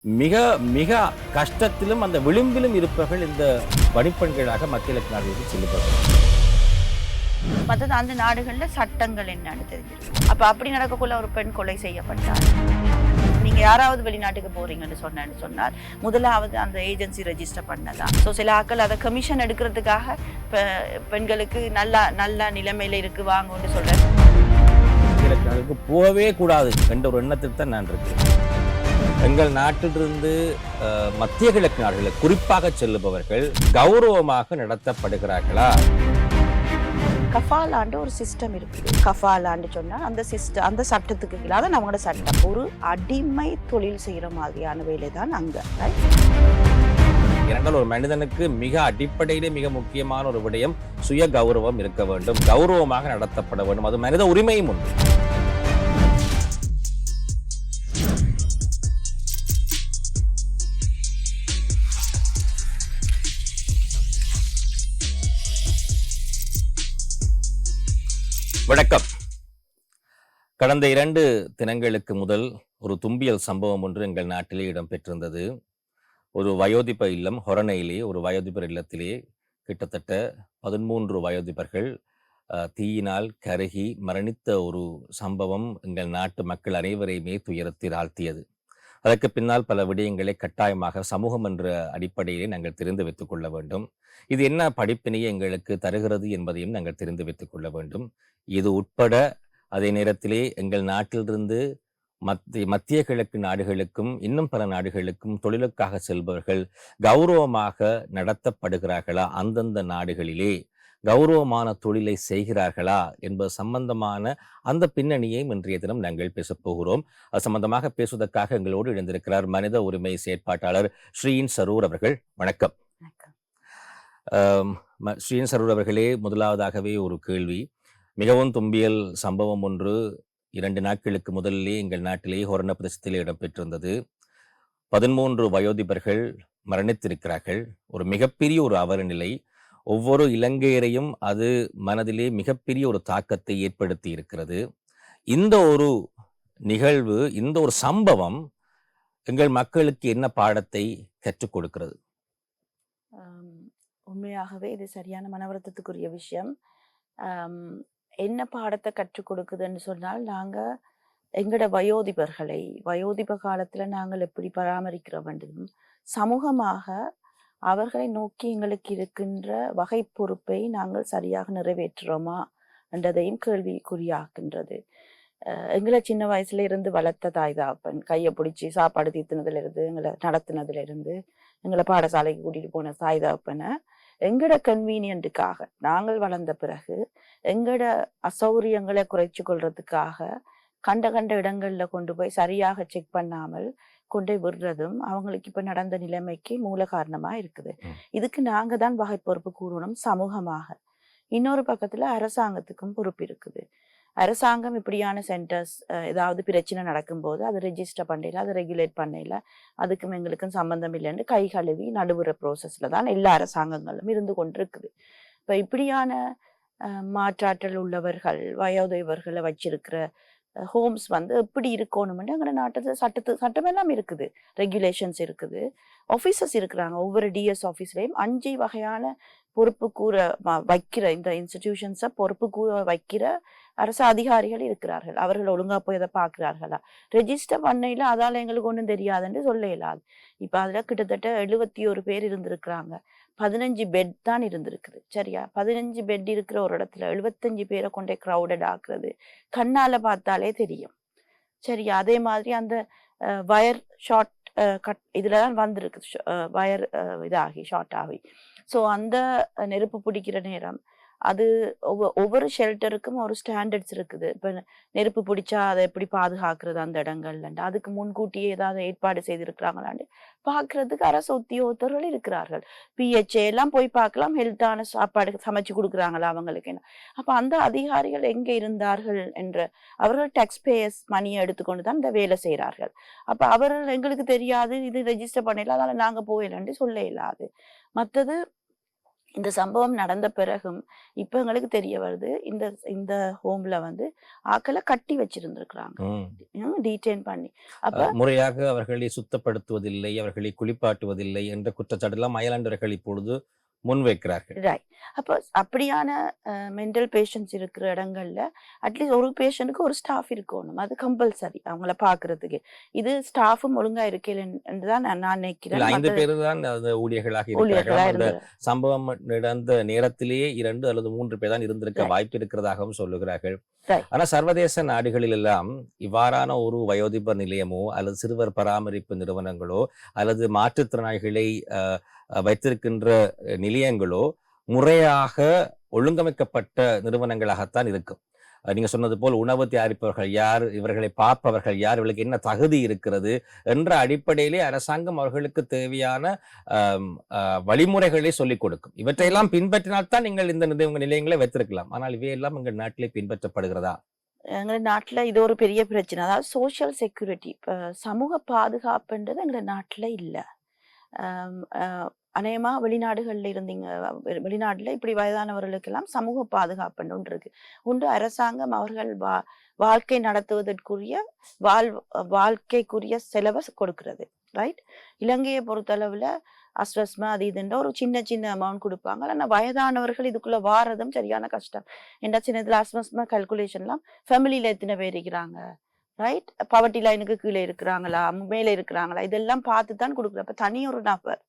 மிக மிக கஷ்டத்திலும் அந்த விளிம்பிலும் இருப்பவர்கள் இந்த பணிப்பெண்களாக மத்திய கிழக்கு நாடுகளுக்கு செல்லுபவர்கள். மற்றது அந்த நாடுகள்ல சட்டங்கள் என்னன்னு தெரிஞ்சிருக்கும். அப்ப அப்படி நடக்கக்குள்ள ஒரு பெண் கொலை செய்யப்பட்டார். நீங்க யாராவது வெளிநாட்டுக்கு போறீங்கன்னு சொன்னால் முதலாவது அந்த ஏஜென்சி ரெஜிஸ்டர் பண்ணதா. ஸோ சில ஆட்கள் அதை கமிஷன் எடுக்கிறதுக்காக பெண்களுக்கு நல்ல நிலைமையில இருக்கு வாங்கன்னு சொல்றேன். கிழக்கு நாடுகளுக்கு போகவே கூடாது என்ற ஒரு எண்ணத்தில் தான் நான் இருக்கேன். எங்கள் நாட்டிலிருந்து மத்திய கிழக்கு நாடுகளுக்கு குறிப்பாக செல்லுபவர்கள் கௌரவமாக நடத்தப்படுகிறார்களா? கஃபாலாண்டு ஒரு சிஸ்டம் இருக்குது. கஃபாலாண்டு சொன்னா அந்த சட்டத்துக்கு கீழே நம்மளோட சட்டம் ஒரு அடிமை தொழில் செய்யற மாதிரியான வேலை தான் அங்க. இரண்டால் ஒரு மனிதனுக்கு மிக அடிப்படையிலே மிக முக்கியமான ஒரு விடயம் சுய கௌரவம் இருக்க வேண்டும், கௌரவமாக நடத்தப்பட வேண்டும். அது மனித உரிமையும் உண்டு. வணக்கம். கடந்த 2 தினங்களுக்கு முதல் ஒரு தும்பியல் சம்பவம் ஒன்று எங்கள் நாட்டிலே இடம்பெற்றிருந்தது. ஒரு வயோதிப இல்லம் ஹொரணையிலே ஒரு வயோதிபர் இல்லத்திலே கிட்டத்தட்ட 13 வயோதிபர்கள் தீயினால் கருகி மரணித்த ஒரு சம்பவம் எங்கள் நாட்டு மக்கள் அனைவரையுமே துயரத்தில் ஆழ்த்தியது. அதற்கு பின்னால் பல விடயங்களை கட்டாயமாக சமூகம் என்ற அடிப்படையிலே நாங்கள் தெரிந்து வைத்துக் கொள்ள வேண்டும். இது என்ன படிப்பினையை எங்களுக்கு தருகிறது என்பதையும் நாங்கள் தெரிந்து வைத்துக் கொள்ள வேண்டும். இது உட்பட அதே நேரத்திலே எங்கள் நாட்டிலிருந்து மத்திய கிழக்கு நாடுகளுக்கும் இன்னும் பல நாடுகளுக்கும் தொழிலுக்காக செல்பவர்கள் கௌரவமாக நடத்தப்படுகிறார்களா, அந்தந்த நாடுகளிலே கௌரவமான தொழிலை செய்கிறார்களா என்பது சம்பந்தமான அந்த பின்னணியை இன்றைய தினம் நாங்கள் பேசப் போகிறோம். அது சம்பந்தமாக பேசுவதற்காக எங்களோடு இணைந்திருக்கிறார் மனித உரிமை செயற்பாட்டாளர் ஸ்ரீன் சரூர் அவர்கள். வணக்கம். ஸ்ரீன் சரூர் அவர்களே, முதலாவதாகவே ஒரு கேள்வி. மிகவும் தும்பியல் சம்பவம் ஒன்று 2 நாட்களுக்கு முதலிலே எங்கள் நாட்டிலே ஹொரண பிரதேசத்திலே இடம்பெற்றிருந்தது. 13 வயோதிபர்கள் மரணித்திருக்கிறார்கள். ஒரு மிகப்பெரிய ஒரு அவலநிலை. ஒவ்வொரு இலங்கையரையும் அது மனதிலே மிகப்பெரிய ஒரு தாக்கத்தை ஏற்படுத்தி இருக்கிறது. இந்த ஒரு நிகழ்வு, இந்த ஒரு சம்பவம் எங்கள் மக்களுக்கு என்ன பாடத்தை கற்றுக் கொடுக்கிறது? உண்மையாகவே இது சரியான மனவருத்தத்துக்குரிய விஷயம். என்ன பாடத்தை கற்றுக் கொடுக்குதுன்னு சொன்னால், நாங்க எங்களோட வயோதிப காலத்துல நாங்கள் எப்படி பராமரிக்கிற வேண்டும், சமூகமாக அவர்களை நோக்கி எங்களுக்கு இருக்கின்ற வகை பொறுப்பை நாங்கள் சரியாக நிறைவேற்றுறோமா என்றதையும் கேள்விக்குறியாக்கின்றது. எங்களை சின்ன வயசுல இருந்து வளர்த்த தாய் தாப்பன் கையை பிடிச்சி சாப்பாடு தீர்த்தினதுல இருந்து, எங்களை நடத்தினதுல இருந்து, எங்களை பாடசாலைக்கு கூட்டிட்டு போன தாய் தாப்பனை எங்கட கன்வீனியன்ட்டுக்காக நாங்கள் வளர்ந்த பிறகு எங்கட அசௌரியங்களை குறைச்சு கொள்றதுக்காக கண்ட இடங்கள்ல கொண்டு போய் சரியாக செக் பண்ணாமல் கொண்டு விடுறதும் அவங்களுக்கு இப்ப நடந்த நிலைமைக்கு மூல காரணமா இருக்குது. இதுக்கு நாங்க தான் வகை பொறுப்பு கூறணும் சமூகமாக. இன்னொரு பக்கத்துல அரசாங்கத்துக்கும் பொறுப்பு இருக்குது. அரசாங்கம் இப்படியான சென்டர்ஸ் ஏதாவது பிரச்சனை நடக்கும்போது அதை ரெஜிஸ்டர் பண்ணல, அதை ரெகுலேட் பண்ணல, அதுக்கும் எங்களுக்கும் சம்பந்தம் இல்லைன்னு கை கழுவி நடுவுற ப்ரோசஸ்ல தான் எல்லா அரசாங்கங்களும் இருந்து கொண்டிருக்குது. இப்ப இப்படியான மாற்றாற்றல் உள்ளவர்கள் வயோதிபர்களை வச்சிருக்கிற ஹோம்ஸ் எப்படி இருக்கணும்னு எங்களோட நாட்டு சட்டமெல்லாம் இருக்குது, ரெகுலேஷன்ஸ் இருக்குது, ஆஃபீஸர்ஸ் இருக்கிறாங்க. ஒவ்வொரு டிஎஸ் ஆஃபீஸ்லையும் 5 வகையான பொறுப்பு கூற வைக்கிற இந்த இன்ஸ்டிடியூஷன்ஸை பொறுப்பு கூற வைக்கிற அரசு அதிகாரிகள் இருக்கிறார்கள். அவர்கள் ஒழுங்கா போய் அதை பார்க்கிறார்களா, ரெஜிஸ்டர் பண்ணையில அதால எங்களுக்கு ஒன்றும் தெரியாதுன்னு சொல்ல இயலாது. இப்ப அதுல கிட்டத்தட்ட 71 பேர் இருந்திருக்கிறாங்க. 15 பெட் தான் இருந்திருக்குது. சரியா, 15 பெட் இருக்கிற ஒரு இடத்துல 75 பேரை கொண்டே கிரௌடட் ஆக்குறது கண்ணால பார்த்தாலே தெரியும். சரியா, அதே மாதிரி அந்த வயர் ஷார்ட் கட் இதுலதான் வந்திருக்கு, வயர் இதாகி ஷார்ட் ஆகி. ஸோ அந்த நெருப்பு பிடிக்கிற நேரம் அது ஒவ்வொரு ஷெல்டருக்கும் ஒரு ஸ்டாண்டர்ட்ஸ் இருக்குது. இப்போ நெருப்பு பிடிச்சா அதை எப்படி பாதுகாக்கிறது அந்த இடங்கள்லண்டு அதுக்கு முன்கூட்டியே ஏதாவது ஏற்பாடு செய்திருக்கிறாங்களாண்டு பார்க்கறதுக்கு அரசு உத்தியோகத்தர்கள் இருக்கிறார்கள். பிஹெச்ஏ எல்லாம் போய் பார்க்கலாம், ஹெல்த்தான சாப்பாடு சமைச்சு கொடுக்குறாங்களா அவங்களுக்கு என்ன. அப்போ அந்த அதிகாரிகள் எங்கே இருந்தார்கள் என்ற, அவர்கள் டேக்ஸ் பேயர்ஸ் மணியை எடுத்துக்கொண்டு தான் இந்த வேலை செய்கிறார்கள். அப்போ அவர்கள் எங்களுக்கு தெரியாது, இது ரெஜிஸ்டர் பண்ணல, அதனால நாங்கள் போயிடலான்னு சொல்ல இயலாது. மற்றது இந்த சம்பவம் நடந்த பிறகும் இப்ப எங்களுக்கு தெரிய வருது இந்த இந்த ஹோம்ல வந்து ஆக்களை கட்டி வச்சிருந்திருக்கிறாங்க, டீடைன் பண்ணி. அப்ப முறையாக அவர்களை சுத்தப்படுத்துவதில்லை, அவர்களை குளிப்பாட்டுவதில்லை என்ற குற்றச்சாட்டெல்லாம் அயலாண்டவர்கள் இப்பொழுது முன்வைக்கிறார்கள். ரைட். அப்போ அப்படியான மென்டல் பேஷண்ட்ஸ் இருக்கிற இடங்கள்ல அட்லீஸ்ட் ஒரு பேஷண்ட்டுக்கு ஒரு ஸ்டாஃப் இருக்கணும். அது கம்பல்சரி அவங்கள பாக்குறதுக்கு. இது ஸ்டாஃபும் ஒழுங்கா இருக்கலன்னு தான் நான் நினைக்கிறேன். 5 பேர் தான் ஊழியர்களாக ஊழியர்களா இருக்கிறார்கள். அந்த இருந்து சம்பவம் நடந்த நேரத்திலேயே 2 அல்லது 3 பேர் தான் இருந்திருக்க Right. வாய்ப்பு இருக்கிறதாகவும் சொல்லுகிறார்கள். Right. ஆனா சர்வதேச நாடுகளில் எல்லாம் இவ்வாறான ஒரு வயோதிபர் நிலையமோ அல்லது சிறுவர் பராமரிப்பு நிறுவனங்களோ அல்லது மாற்றுத்திறனாளிகளை வைத்திருக்கின்ற நிலையங்களோ முறையாக ஒழுங்கமைக்கப்பட்ட நிறுவனங்களாகத்தான் இருக்கும். நீங்க சொன்னது போல் உணவு தயாரிப்பவர்கள் யார், இவர்களை பார்ப்பவர்கள் யார், இவர்களுக்கு என்ன தகுதி இருக்கிறது என்ற அடிப்படையிலே அரசாங்கம் அவர்களுக்கு தேவையான வழிமுறைகளை சொல்லிக் கொடுக்கும். இவற்றையெல்லாம் பின்பற்றினால்தான் நீங்கள் இந்த நிலையங்களை வைத்திருக்கலாம். ஆனால் இவையெல்லாம் எங்கள் நாட்டிலே பின்பற்றப்படுகிறதா? எங்க நாட்டுல இது ஒரு பெரிய பிரச்சனை. அதாவது சோசியல் செக்யூரிட்டி, சமூக பாதுகாப்புன்றது எங்க நாட்டுல இல்ல. அநேகமா வெளிநாடுகள்ல இருந்தீங்க, வெளிநாட்டுல இப்படி வயதானவர்களுக்கெல்லாம் சமூக பாதுகாப்புன்னு ஒன்று இருக்கு. ஒன்று அரசாங்கம் அவர்கள் வாழ்க்கை நடத்துவதற்குரிய வாழ்க்கைக்குரிய செலவை கொடுக்கிறது. ரைட். இலங்கையை பொறுத்தளவுல அஸ்வஸ்மா அது இதுன்ற ஒரு சின்ன சின்ன அமௌண்ட் கொடுப்பாங்க. ஆனா வயதானவர்கள் இதுக்குள்ள வாரதும் சரியான கஷ்டம். என்ன சின்னதுல அஸ்வஸ்மா கல்குலேஷன்லாம் ஃபேமிலியில எத்தனை பேர் இருக்கிறாங்க, ரைட், பவர்ட்டி லைனுக்கு கீழே இருக்கிறாங்களா, மேலே இருக்கிறாங்களா, இதெல்லாம் பார்த்து தான் கொடுக்குற. அப்ப தனி ஒரு நபர்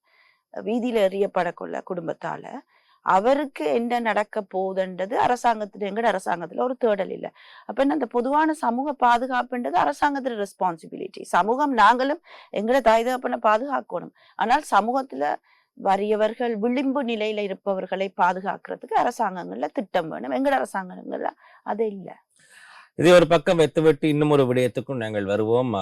வீதியில எறியப்படக்குள்ள குடும்பத்தால அவருக்கு என்ன நடக்க போகுதுன்றது அரசாங்கத்துல, எங்கட அரசாங்கத்துல ஒரு தேடல் இல்லை. அப்ப என்ன, அந்த பொதுவான சமூக பாதுகாப்புன்றது அரசாங்கத்துல ரெஸ்பான்சிபிலிட்டி. சமூகம் நாங்களும் எங்கட தாய் தகப்பனை பாதுகாக்கணும். ஆனால் சமூகத்துல வறியவர்கள், விளிம்பு நிலையில இருப்பவர்களை பாதுகாக்கிறதுக்கு அரசாங்கங்கள்ல திட்டம் வேணும். எங்கட அரசாங்கங்கள்ல அது இல்லை. இதை ஒரு பக்கம் வைத்துவிட்டு இன்னும் ஒரு விடயத்துக்கும் நாங்கள் வருவோம்.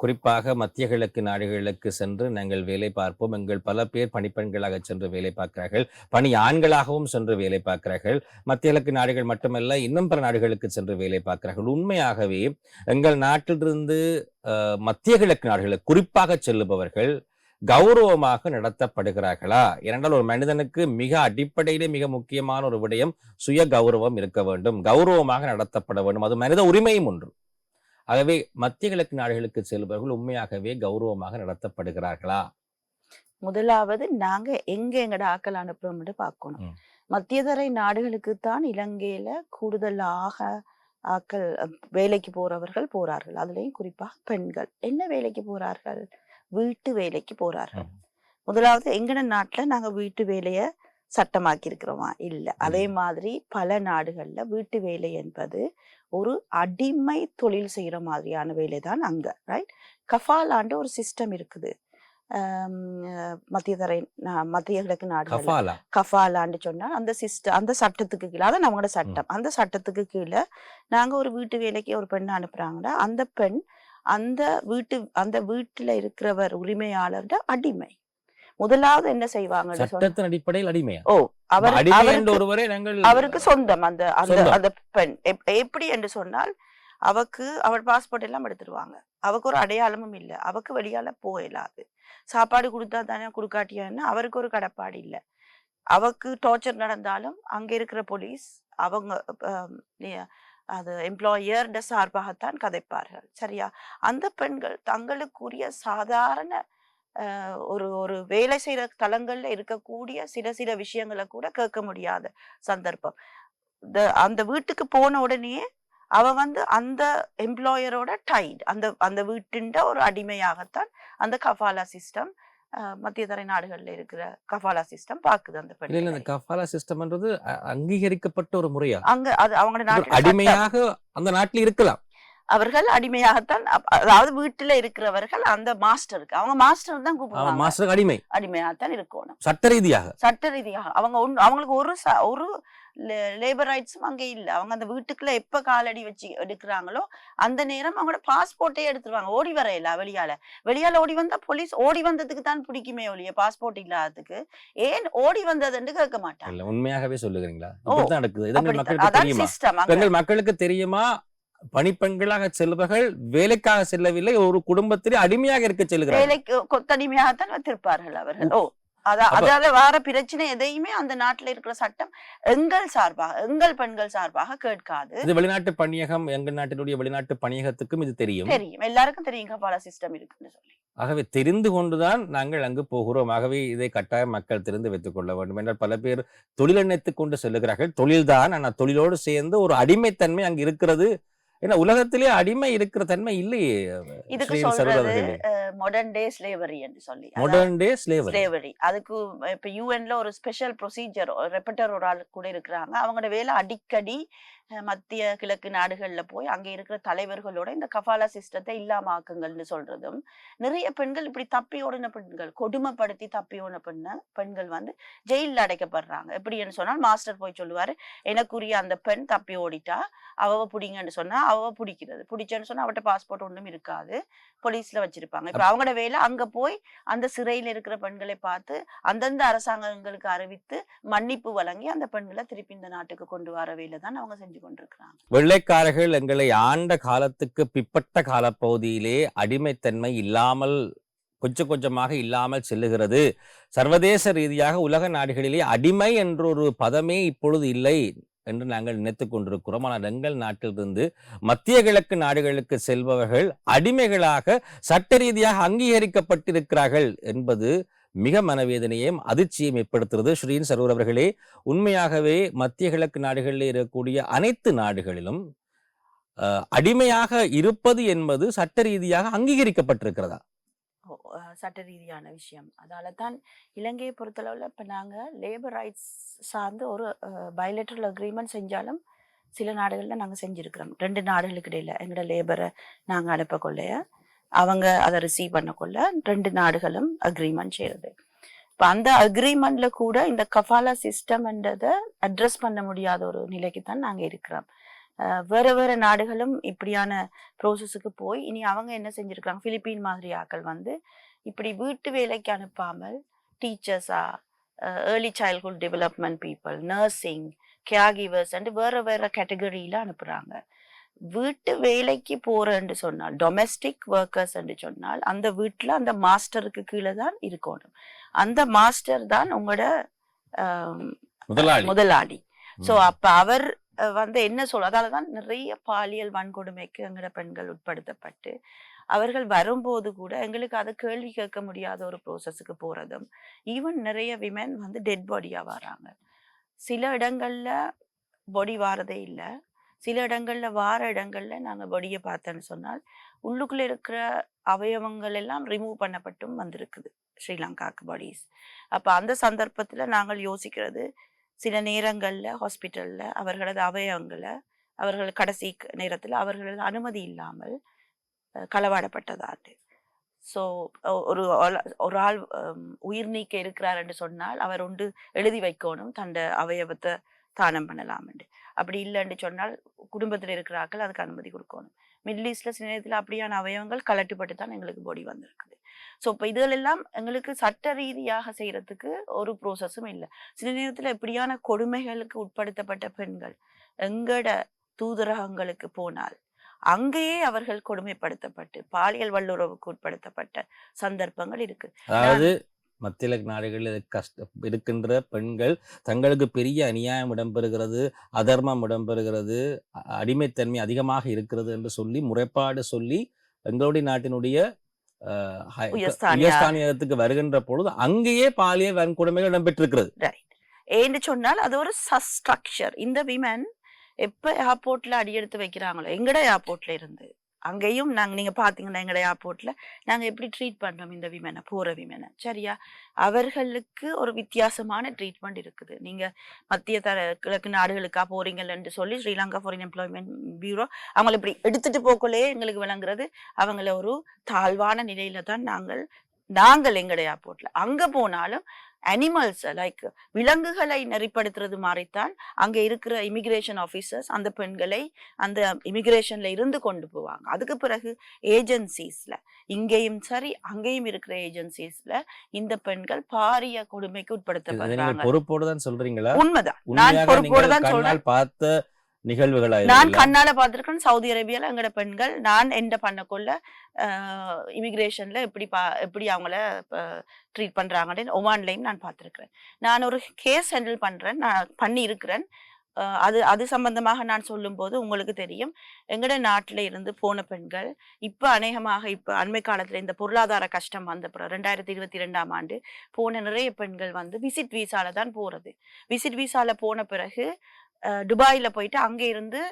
குறிப்பாக மத்திய கிழக்கு நாடுகளுக்கு சென்று நாங்கள் வேலை பார்ப்போம். எங்கள் பல பேர் பணிப்பெண்களாக சென்று வேலை பார்க்கிறார்கள், பணி ஆண்களாகவும் சென்று வேலை பார்க்கிறார்கள். மத்திய கிழக்கு நாடுகள் மட்டுமல்ல, இன்னும் பல நாடுகளுக்கு சென்று வேலை பார்க்கிறார்கள். உண்மையாகவே எங்கள் நாட்டிலிருந்து மத்திய கிழக்கு நாடுகளுக்கு குறிப்பாக செல்லுபவர்கள் கௌரவமாக நடத்தப்படுகிறார்களா? ஏனென்றால் ஒரு மனிதனுக்கு மிக அடிப்படையிலே மிக முக்கியமான ஒரு விடயம் சுய கௌரவம் இருக்க வேண்டும், கௌரவமாக நடத்தப்பட வேண்டும். அது மனித உரிமையும் ஒன்று. ஆகவே மத்திய கிழக்கு நாடுகளுக்கு செல்பவர்கள் உண்மையாகவே கௌரவமாக நடத்தப்படுகிறார்களா? முதலாவது நாங்க எங்கட ஆக்கள் அனுப்புறோம்னு பார்க்கணும். மத்தியதரை நாடுகளுக்கு தான் இலங்கையில கூடுதலாக ஆக்கள் வேலைக்கு போறவர்கள் போறார்கள். அதுலயும் குறிப்பாக பெண்கள் என்ன வேலைக்கு போறார்கள்? வீட்டு வேலைக்கு போறார்கள். முதலாவது எங்கட நாட்டுல நாங்க வீட்டு வேலைய சட்டமாக்கி இருக்கிறோமா? இல்ல. அதே மாதிரி பல நாடுகள்ல வீட்டு வேலை என்பது ஒரு அடிமை தொழில் செய்யற மாதிரியான வேலை தான் அங்க. ரைட். கஃபாலாண்டு ஒரு சிஸ்டம் இருக்குது மத்திய கிழக்கு நாடுகள். கஃபாலான்னு சொன்னா அந்த சிஸ்டம், அந்த சட்டத்துக்கு கீழே, அதான் நம்மளோட சட்டம், அந்த சட்டத்துக்கு கீழே நாங்க ஒரு வீட்டு வேலைக்கு ஒரு பெண்ணை அனுப்புறாங்கன்னா அந்த பெண் அந்த வீட்டுல இருக்கிறவர் உரிமையாளர் அடிமை. முதலாவது என்ன செய்வாங்க? சட்டத்தின் அடிப்படையில் அடிமையா? அவருக்கு சொந்தம் அந்த பெண். எப்படி என்று சொன்னால் அவள் பாஸ்போர்ட் எல்லாம் எடுத்துருவாங்க. அவக்கு ஒரு அடையாளமும் இல்லை. அவக்கு வெளியால போயிடாது. சாப்பாடு கொடுத்தா தானே, கொடுக்காட்டியான்னு அவருக்கு ஒரு கடப்பாடு இல்லை. அவக்கு டார்ச்சர் நடந்தாலும் அங்க இருக்கிற போலீஸ் அவங்க அது எம்ப்ளாயர் சார்பாகத்தான் கதைப்பார்கள். சரியா? அந்த பெண்கள் தங்களுக்குரிய சாதாரண ஒரு வேலை செய்யற தளங்கள்ல இருக்கக்கூடிய சில விஷயங்களை கூட கேட்க முடியாத சந்தர்ப்பம். அந்த வீட்டுக்கு போன உடனே அவ அந்த எம்ப்ளாயரோட டைட், அந்த வீட்டின் ஒரு அடிமையாகத்தான் அந்த கஃபாலா சிஸ்டம், மத்திய தரை நாடுகள்ல இருக்கிற கஃபாலா சிஸ்டம் பாக்குது. அந்த பெண் இந்த கஃபாலா சிஸ்டம்ன்றது அங்கீகரிக்கப்பட்ட ஒரு முறையா? அங்க அது அவங்க நாட்டுல அடிமையாக அந்த நாட்டில் இருக்கலாம். அவர்கள் அடிமையாகத்தான், அதாவது வீட்டுல இருக்கிறவர்கள் அந்த மாஸ்டருக்கு, அவங்க மாஸ்டர் தான் கூப்பிடுவாங்க. மாஸ்டர் அடிமையாகத்தான் இருக்கணும். சட்ட ரீதியாக அவங்களுக்கு ஒரு லேபர் ரைட்ஸும் அங்க இல்ல. அவங்க அந்த வீட்டுக்குள்ள எப்ப காலடி வச்சு எடுக்கிறாங்களோ அந்த நேரம் அவங்களோட பாஸ்போர்ட்டே எடுத்துருவாங்க. ஓடி வரையில வெளியால ஓடி வந்தா போலீஸ் ஓடி வந்ததுக்கு தான் பிடிக்குமே ஒழிய பாஸ்போர்ட் இல்லாததுக்கு ஏன் ஓடி வந்ததுன்னு கேட்க மாட்டாங்க. உண்மையாகவே சொல்லுகிறீங்களா? மக்களுக்கு தெரியுமா? பணிப்பெண்களாக செல்பவர்கள் வேலைக்காக செல்லவில்லை, ஒரு குடும்பத்திலே அடிமையாக இருக்க செல்கிறார்கள். வேலைக்கு கொத்தடிமையாகத்தான் வைத்திருப்பார்கள் அவர்கள். அப்ப அதால வார பிரச்சனை எதையுமே அந்த நாட்டுல இருக்கிற சட்டம் எங்கள் பெண்கள் சார்பாக கேட்காது. இது வெளிநாட்டு பணியகம், எங்கள் நாட்டினுடைய வெளிநாட்டு பணியகத்துக்கும் இது தெரியும். எல்லாருக்கும் தெரியும் கபாலா சிஸ்டம் இருக்குன்னு சொல்லி. ஆகவே தெரிந்து கொண்டுதான் நாங்கள் அங்கு போகிறோம். ஆகவே இதை கட்டாயம் மக்கள் தெரிந்து வைத்துக் கொள்ள வேண்டும். என்றால் பல பேர் தொழில் எண்ணத்துக் கொண்டு செல்லுகிறார்கள். தொழில்தான், ஆனால் தொழிலோடு சேர்ந்து ஒரு அடிமைத்தன்மை அங்கு இருக்கிறது. ஏன்னா உலகத்திலே அடிமை இருக்கிற தன்மை இல்லையே. இதுக்கு ஸ்ரீ சொல்றது சகோதரர்களே, மாடர்ன் டே ஸ்லேவரி என்று சொல்லி. Modern day slavery. ஸ்லேவரி அதுக்கு இப்ப யூஎன்ல ஒரு ஸ்பெஷல் ப்ரொசீஜர் ரெப்பர்டர் ஒரு ஆள் கூட இருக்கிறாங்க. அவங்களோட வேலை அடிக்கடி மத்திய கிழக்கு நாடுகள்ல போய் அங்க இருக்கிற தலைவர்களோட இந்த கஃபாலா சிஸ்டத்தை இல்லாமாக்குங்கள்னு சொல்றதும், நிறைய பெண்கள் இப்படி தப்பி ஓடின பெண்கள், கொடுமைப்படுத்தி தப்பி ஓடின பெண்கள் வந்து ஜெயிலில் அடைக்கப்படுறாங்க. எப்படின்னு சொன்னால் மாஸ்டர் போய் சொல்லுவாரு, எனக்குரிய அந்த பெண் தப்பி ஓடிட்டா அவ பிடிங்கன்னு சொன்னா அவ பிடிக்கிறது, பிடிச்சேன்னு சொன்னா அவட்ட பாஸ்போர்ட் ஒன்றும் இருக்காது, போலீஸ்ல வச்சிருப்பாங்க. இப்ப அவங்களோட வேலை அங்க போய் அந்த சிறையில் இருக்கிற பெண்களை பார்த்து அந்தந்த அரசாங்கங்களுக்கு அறிவித்து மன்னிப்பு வழங்கி அந்த பெண்களை திருப்பி இந்த நாட்டுக்கு கொண்டு வர வேலை தான் அவங்க செஞ்சு கொண்டிருக்கிறாங்க. வெள்ளைக்காரர்கள் எங்களை ஆண்ட காலத்துக்கு பிற்பட்ட காலப்பகுதியிலே அடிமைத்தன்மை இல்லாமல் கொஞ்சம் கொஞ்சமாக இல்லாமல் செல்லுகிறது. சர்வதேச ரீதியாக உலக நாடுகளிலே அடிமை என்ற ஒரு பதமே இப்பொழுது இல்லை என்று நாங்கள் நினைத்துக் கொண்டிருக்கிறோம். ஆனால் எங்கள் நாட்டிலிருந்து மத்திய கிழக்கு நாடுகளுக்கு செல்பவர்கள் அடிமைகளாக சட்ட ரீதியாக அங்கீகரிக்கப்பட்டிருக்கிறார்கள் என்பது மிக மனவேதனையும் அதிர்ச்சியும் ஏற்படுத்துகிறது. ஸ்ரீன் சரூர் அவர்களே, உண்மையாகவே மத்திய கிழக்கு நாடுகளில் இருக்கக்கூடிய அனைத்து நாடுகளிலும் அடிமையாக இருப்பது என்பது சட்ட ரீதியாக அங்கீகரிக்கப்பட்டிருக்கிறதா? சட்ட ரீதியான விஷயம். அதாலதான் இலங்கையை பொறுத்தளவுல இப்ப நாங்க லேபர் ரைட்ஸ் சார்ந்து ஒரு பைலேட்டரல் அக்ரிமெண்ட் செஞ்சாலும் சில நாடுகள்ல நாங்க செஞ்சிருக்கிறோம். 2 நாடுகளுக்கு இடையில எங்களோட லேபரை நாங்க அனுப்பக்கொள்ளைய அவங்க அதை ரிசீவ் பண்ணக்கொள்ள 2 நாடுகளும் அக்ரிமெண்ட் செய்யறது. இப்ப அந்த அக்ரிமெண்ட்ல கூட இந்த கஃபாலா சிஸ்டம்ன்றதை அட்ரஸ் பண்ண முடியாத ஒரு நிலைக்கு தான் நாங்க இருக்கிறோம். வேற வேற நாடுகளும் இப்படியான ப்ரோசஸுக்கு போய் இனி அவங்க என்ன செஞ்சிருக்காங்க, பிலிப்பீன் மாதிரி ஆக்கள் வந்து இப்படி வீட்டு வேலைக்கு அனுப்பாமல் டீச்சர்ஸா, early childhood development people, nursing, care givers and வேற வேற கேட்டகரியில அனுப்புறாங்க. வீட்டு வேலைக்கு போறேன்னு சொன்னால், டொமெஸ்டிக் ஒர்க்கர்ஸ் என்று சொன்னால் அந்த வீட்டுல அந்த மாஸ்டருக்கு கீழே தான் இருக்கணும். அந்த மாஸ்டர் தான் உங்களோட முதலாளி. சோ அப்ப அவர் வந்து என்ன சொல்ல, அதாலதான் நிறைய பாலியல் வன்கொடுமைக்கு எங்கட பெண்கள் உட்படுத்தப்பட்டு அவர்கள் வரும்போது கூட எங்களுக்கு அதை கேள்வி கேட்க முடியாத ஒரு ப்ரோசஸுக்கு போறதும், ஈவன் நிறைய விமென் வந்து டெட் பாடியா வராங்க. சில இடங்கள்ல பாடி வாரதே இல்லை, சில இடங்கள்ல வார இடங்கள்ல நாங்க பாடியை பார்த்தோன்னு சொன்னால் உள்ளுக்குள்ள இருக்கிற அவயவங்கள் எல்லாம் ரிமூவ் பண்ணப்பட்டும் வந்திருக்குது ஸ்ரீலங்காக்கு பாடிஸ். அப்ப அந்த சந்தர்ப்பத்துல நாங்கள் யோசிக்கிறது, சில நேரங்கள்ல ஹாஸ்பிட்டல்ல அவர்களது அவயவங்களை அவர்கள் கடைசி நேரத்துல அவர்களது அனுமதி இல்லாமல் களவாடப்பட்டதாட்டு. ஸோ ஒரு ஆள் உயிர் நீக்க இருக்கிறார் என்று சொன்னால் அவர் ஒன்று எழுதி வைக்கணும், தண்ட அவயவத்தை தானம் பண்ணலாம் என்று. அப்படி இல்லைன்னு சொன்னால் குடும்பத்தில் இருக்கிறார்கள் அதுக்கு அனுமதி கொடுக்கணும். மிடில் ஈஸ்ட்ல சில நேரத்தில் அப்படியான அவயவங்கள் கலட்டுப்பட்டு தான் எங்களுக்கு பாடி வந்திருக்குது. ஸோ இப்போ இதுகளெல்லாம் எங்களுக்கு சட்ட ரீதியாக செய்யறதுக்கு ஒரு ப்ரோசஸும் இல்லை. சில நேரத்தில் எப்படியான கொடுமைகளுக்கு உட்படுத்தப்பட்ட பெண்கள் எங்கட தூதரகங்களுக்கு போனால் அங்கேயே அவர்கள் கொடுமைப்படுத்தப்பட்டு பாலியல் வல்லுறவுக்கு உட்படுத்தப்பட்ட சந்தர்ப்பங்கள் இருக்கு. அதாவது மத்திய நாடுகளில் இருக்கின்ற பெண்கள் தங்களுக்கு பெரிய அநியாயம் இடம்பெறுகிறது, அதர்மம் இடம்பெறுகிறது, அடிமைத்தன்மை அதிகமாக இருக்கிறது என்று சொல்லி முறைப்பாடு சொல்லி எங்களுடைய நாட்டினுடைய உயர்ஸ்தானியத்துக்கு வருகின்ற பொழுது அங்கேயே பாலியல் வன்கொடுமைகள் இடம்பெற்றிருக்கிறது. ஏன்னு சொன்னால் அது ஒரு ஸ்ட்ரக்சர். இந்த விமன் எப்ப ஏர்போர்ட்ல அடி எடுத்து வைக்கிறாங்களோ, எங்கட ஏர்போர்ட்ல இருந்து அங்கேயும் நீங்க பாத்தீங்கன்னா எங்கட ஏர்போர்ட்ல நாங்க எப்படி ட்ரீட் பண்றோம் இந்த விமனை, போற விமனை, சரியா? அவர்களுக்கு ஒரு வித்தியாசமான ட்ரீட்மெண்ட் இருக்குது. நீங்க மத்திய கிழக்கு நாடுகளுக்கா போறீங்கன்னு சொல்லி ஸ்ரீலங்கா ஃபாரின் எம்ப்ளாய்மெண்ட் பியூரோ அவங்களை இப்படி எடுத்துட்டு போக்கலே எங்களுக்கு விளங்குறது அவங்கள ஒரு தாழ்வான நிலையில தான் நாங்கள் எங்கட ஏர்போர்ட்ல அங்க போனாலும் அனிமல்ஸ் லைக் விலங்குகளை நெறிப்படுத்துறது மாதிரித்தான் அங்க இருக்கிற இமிகிரேஷன் ஆபீசர்ஸ் அந்த பெண்களை அந்த இமிகிரேஷன்ல இருந்து கொண்டு போவாங்க. அதுக்கு பிறகு ஏஜென்சிஸ்ல இங்கேயும் சரி அங்கேயும் இருக்கிற ஏஜென்சிஸ்ல இந்த பெண்கள் பாரிய கொடுமைக்கு உட்படுத்தப்படுறாங்க. பொறுப்போடு தான் சொல்றீங்களா? உண்மைதான், நான் பொறுப்போடு தான் சொல்றேன். பார்த்த நிகழ்வுகளா நான் இதெல்லாம்? கண்ணால பார்த்திருக்கேன். சவுதி அரேபியால எங்கட பெண்கள் நான் என்ட பண்ணக்குள்ள இமிகிரேஷன்ல எப்படி அவங்கள ட்ரீட் பண்றாங்கன்னு ஒமான்லயும் நான் பார்த்திருக்கிறேன். நான் ஒரு கேஸ் ஹேண்டில் பண்றேன். நான் பண்ணி இருக்கிறேன். அது சம்பந்தமாக நான் சொல்லும்போது உங்களுக்கு தெரியும். எங்கட நாட்டில இருந்து போன பெண்கள் இப்ப அநேகமாக இப்ப அண்மை காலத்துல இந்த பொருளாதார கஷ்டம் வந்த பிறகு 2022ஆம் ஆண்டு போன நிறைய பெண்கள் வந்து விசிட் விசால தான் போறது. விசிட் விசால போன பிறகு துபாயில போயிட்டு அங்க இருந்து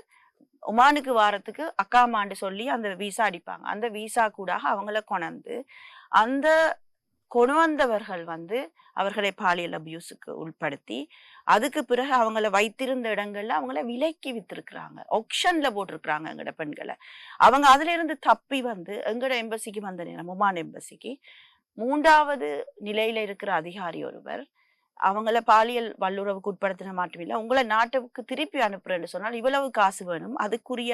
ஒமானுக்கு வாரத்துக்கு அக்காமான்னு சொல்லி அந்த விசா அடிப்பாங்க. அந்த விசா கூடாக அவங்கள கொணந்து அந்த கொண்டு வந்தவர்கள் வந்து அவர்களை பாலியல் அபியூஸுக்கு உட்படுத்தி அதுக்கு பிறகு அவங்கள வைத்திருந்த இடங்கள்ல அவங்கள விலைக்கு வித்திருக்கிறாங்க. ஆக்ஷன்ல போட்டிருக்கிறாங்க எங்கட பெண்களை. அவங்க அதுல இருந்து தப்பி வந்து எங்கட எம்பசிக்கு வந்த நேரம் ஒமான் எம்பசிக்கு 3வது நிலையில இருக்கிற அதிகாரி ஒருவர் அவங்கள பாலியல் வல்லுறவுக்கு உட்படுத்தின மட்டும் இல்ல, உங்களை நாட்டுக்கு திருப்பி அனுப்புறேன்னு சொன்னால் இவ்வளவு காசு வேணும், அதுக்குரிய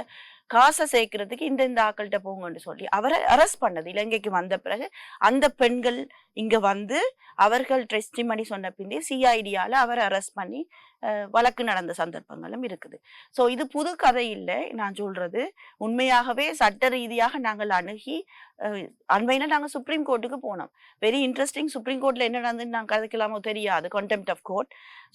காசை சேர்க்கறதுக்கு இந்த ஆக்கள்கிட்ட போங்கன்னு சொல்லி அவரை அரெஸ்ட் பண்ணது. இலங்கைக்கு வந்த பிறகு அந்த பெண்கள் இங்க வந்து அவர்கள் டெஸ்டிமனி சொன்ன பின்னே சிஐடியால அவரை அரெஸ்ட் பண்ணி வழக்கு நடந்த சந்தர்ப்பங்களும் இருக்குது. ஸோ இது புது கதை இல்லை. நான் சொல்றது உண்மையாகவே சட்ட ரீதியாக நாங்கள் அணுகி அண்மையில நாங்கள் சுப்ரீம் கோர்ட்டுக்கு போனோம். Very interesting. சுப்ரீம் கோர்ட்ல என்ன நடந்துன்னு நான் கதைக்கலாமோ தெரியாது. Contempt of court.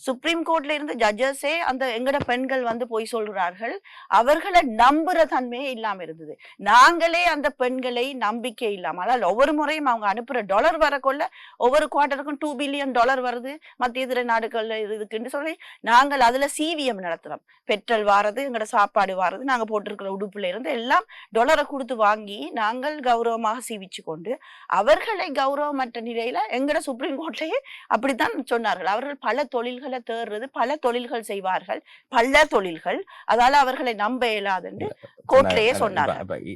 சுப்ரீம் கோர்ட்ல இருந்து ஜட்ஜஸே அந்த எங்கட பெண்கள் வந்து போய் சொல்கிறார்கள், அவர்களை நம்புற தன்மையே இல்லாம இருந்தது. நாங்களே அந்த பெண்களை நம்பிக்கை இல்லாம, அதாவது ஒவ்வொரு முறையும் அவங்க அனுப்புற டாலர் வரக்குள்ள ஒவ்வொரு குவார்ட்டருக்கும் $2 பில்லியன் வருது மத்திய திரை நாடுகள்ல இருக்குன்னு சொல்லி நாங்கள் அதுல சிவிஎம் நடத்துறோம். பெட்ரோல் வாரது, எங்கட சாப்பாடு வாரது, நாங்க போட்டிருக்கிற உடுப்புல இருந்து எல்லாம் டாலரை கொடுத்து வாங்கி நாங்கள் கௌரவமாக சீவிச்சு கொண்டு அவர்களை கௌரவமற்ற நிலையில எங்கட சுப்ரீம் கோர்ட்லயே அப்படித்தான் சொன்னார்கள். அவர்கள் பல தொழில்களை தேடுறது, பல தொழில்கள் செய்வார்கள், பல தொழில்கள், அதால அவர்களை நம்ப இயலாதுன்னு கோர்ட்லயே சொன்னார்கள்.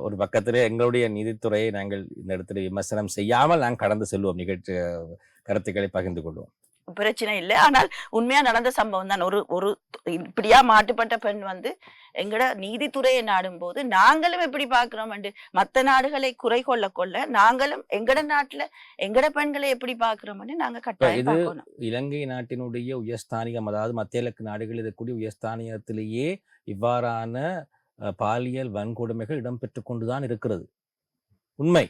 ஒரு பக்கத்திலே எங்களுடைய நீதித்துறையை நாங்கள் இந்த இடத்துல விமர்சனம் செய்யாமல் நாங்கள் கடந்து செல்வோம், நிகழ்ச்சி கருத்துக்களை பகிர்ந்து கொள்வோம். பிரச்சனை இல்லை. ஆனால் உண்மையா நடந்த சம்பவம் தான். ஒரு இப்படியா மாட்டுப்பட்ட பெண் வந்து எங்கட நீதித்துறையை நாடும் போது நாங்களும் எப்படி பார்க்கிறோம், மற்ற நாடுகளை குறை கொள்ள நாங்களும் எங்கட நாட்டுல எங்கட பெண்களை எப்படி பார்க்கிறோம்னு நாங்க கட்டாயம் பார்க்கணும். இலங்கை நாட்டினுடைய உயர்ஸ்தானியம், அதாவது மத்திய கிழக்கு நாடுகளில் இருக்கக்கூடிய உயர்ஸ்தானியத்திலேயே இவ்வாறான பாலியல் வன்கொடுமைகள் இடம்பெற்றுக் கொண்டுதான் இருக்கிறது. உண்மை.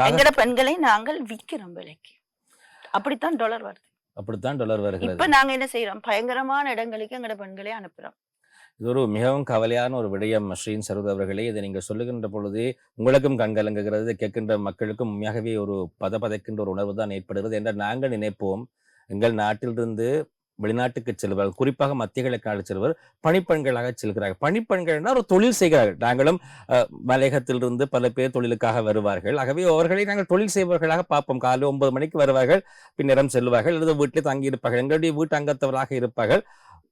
எங்கட பெண்களை நாங்கள் விற்கிறோம் விலைக்கு. அப்படித்தான் டாலர் வருது. அப்படித்தான் டாலர் வருகிறது. இப்ப நாங்க என்ன செய்யறோம், பயங்கரமான இடங்களுக்கு எங்கட பெண்களை அனுப்புறோம். இது ஒரு மிகவும் கவலையான ஒரு விடயம் ஸ்ரீன் சரூத் அவர்களே. இதை நீங்கள் சொல்லுகின்ற பொழுது உங்களுக்கும் கண்கலங்குகிறது, கேட்கின்ற மக்களுக்கும் உண்மையாகவே ஒரு பதப்பதைக்கின்ற ஒரு உணர்வு தான் ஏற்படுகிறது என்று நாங்கள் நினைப்போம். எங்கள் நாட்டிலிருந்து வெளிநாட்டுக்கு செல்வார்கள், குறிப்பாக மத்திய கிழக்கு நாடு செல்வர் பணிப்பெண்களாக செல்கிறார்கள். பணிப்பெண்கள்னா ஒரு தொழில் செய்கிறார்கள். நாங்களும் மலையகத்திலிருந்து பல பேர் தொழிலுக்காக வருவார்கள். ஆகவே அவர்களை நாங்கள் தொழில் செய்பவர்களாக பார்ப்போம். காலை 9 மணிக்கு வருவார்கள், பின்னரம் செல்வார்கள், அல்லது வீட்டில் தங்கி இருப்பார்கள், எங்களுடைய வீட்டு அங்கத்தவராக இருப்பார்கள்.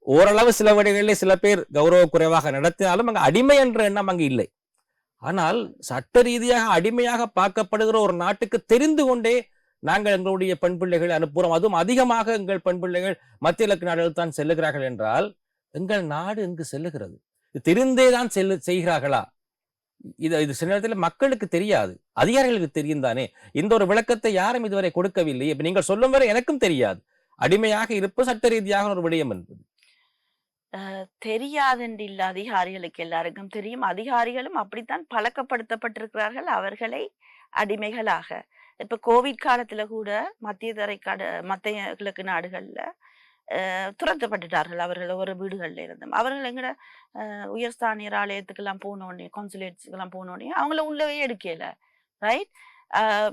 ஓரளவு சில வழிகளில் சில பேர் கௌரவ குறைவாக நடத்தினாலும் அங்கு அடிமை என்ற எண்ணம் அங்கு இல்லை. ஆனால் சட்ட ரீதியாக அடிமையாக பார்க்கப்படுகிற ஒரு நாட்டுக்கு தெரிந்து கொண்டே நாங்கள் எங்களுடைய பெண் பிள்ளைகளை அனுப்புகிறோம். அதுவும் அதிகமாக எங்கள் பெண் பிள்ளைகள் மத்திய கிழக்கு நாடுகள் தான் செல்லுகிறார்கள் என்றால் எங்கள் நாடு எங்கு செல்லுகிறது? தெரிந்தேதான் செய்கிறார்களா? இது சில நேரத்தில் மக்களுக்கு தெரியாது, அதிகாரிகளுக்கு தெரியும் தானே. இந்த ஒரு விளக்கத்தை யாரும் இதுவரை கொடுக்கவில்லை. இப்ப நீங்கள் சொல்லும் வரை எனக்கும் தெரியாது. அடிமையாக இருப்பது சட்ட ரீதியாக ஒரு விடயம் என்பது தெரியாதென்று இல்ல. அதிகாரிகளுக்கு எல்லாருக்கும் தெரியும். அதிகாரிகளும் அப்படித்தான் பழக்கப்படுத்தப்பட்டிருக்கிறார்கள் அவர்களை அடிமைகளாக. இப்ப கோவிட் காலத்துல கூட மத்திய கிழக்கு நாடுகள்ல துரத்தப்பட்டுட்டார்கள் அவர்கள் ஒரு வீடுகள்ல இருந்தும். அவர்கள் எங்கட உயர்ஸ்தானியர் ஆலயத்துக்கெல்லாம் போனோடனே, கான்சுலேட்ஸுக்கெல்லாம் போனோடனே அவங்கள உள்ளவே எடுக்கல. ரைட்.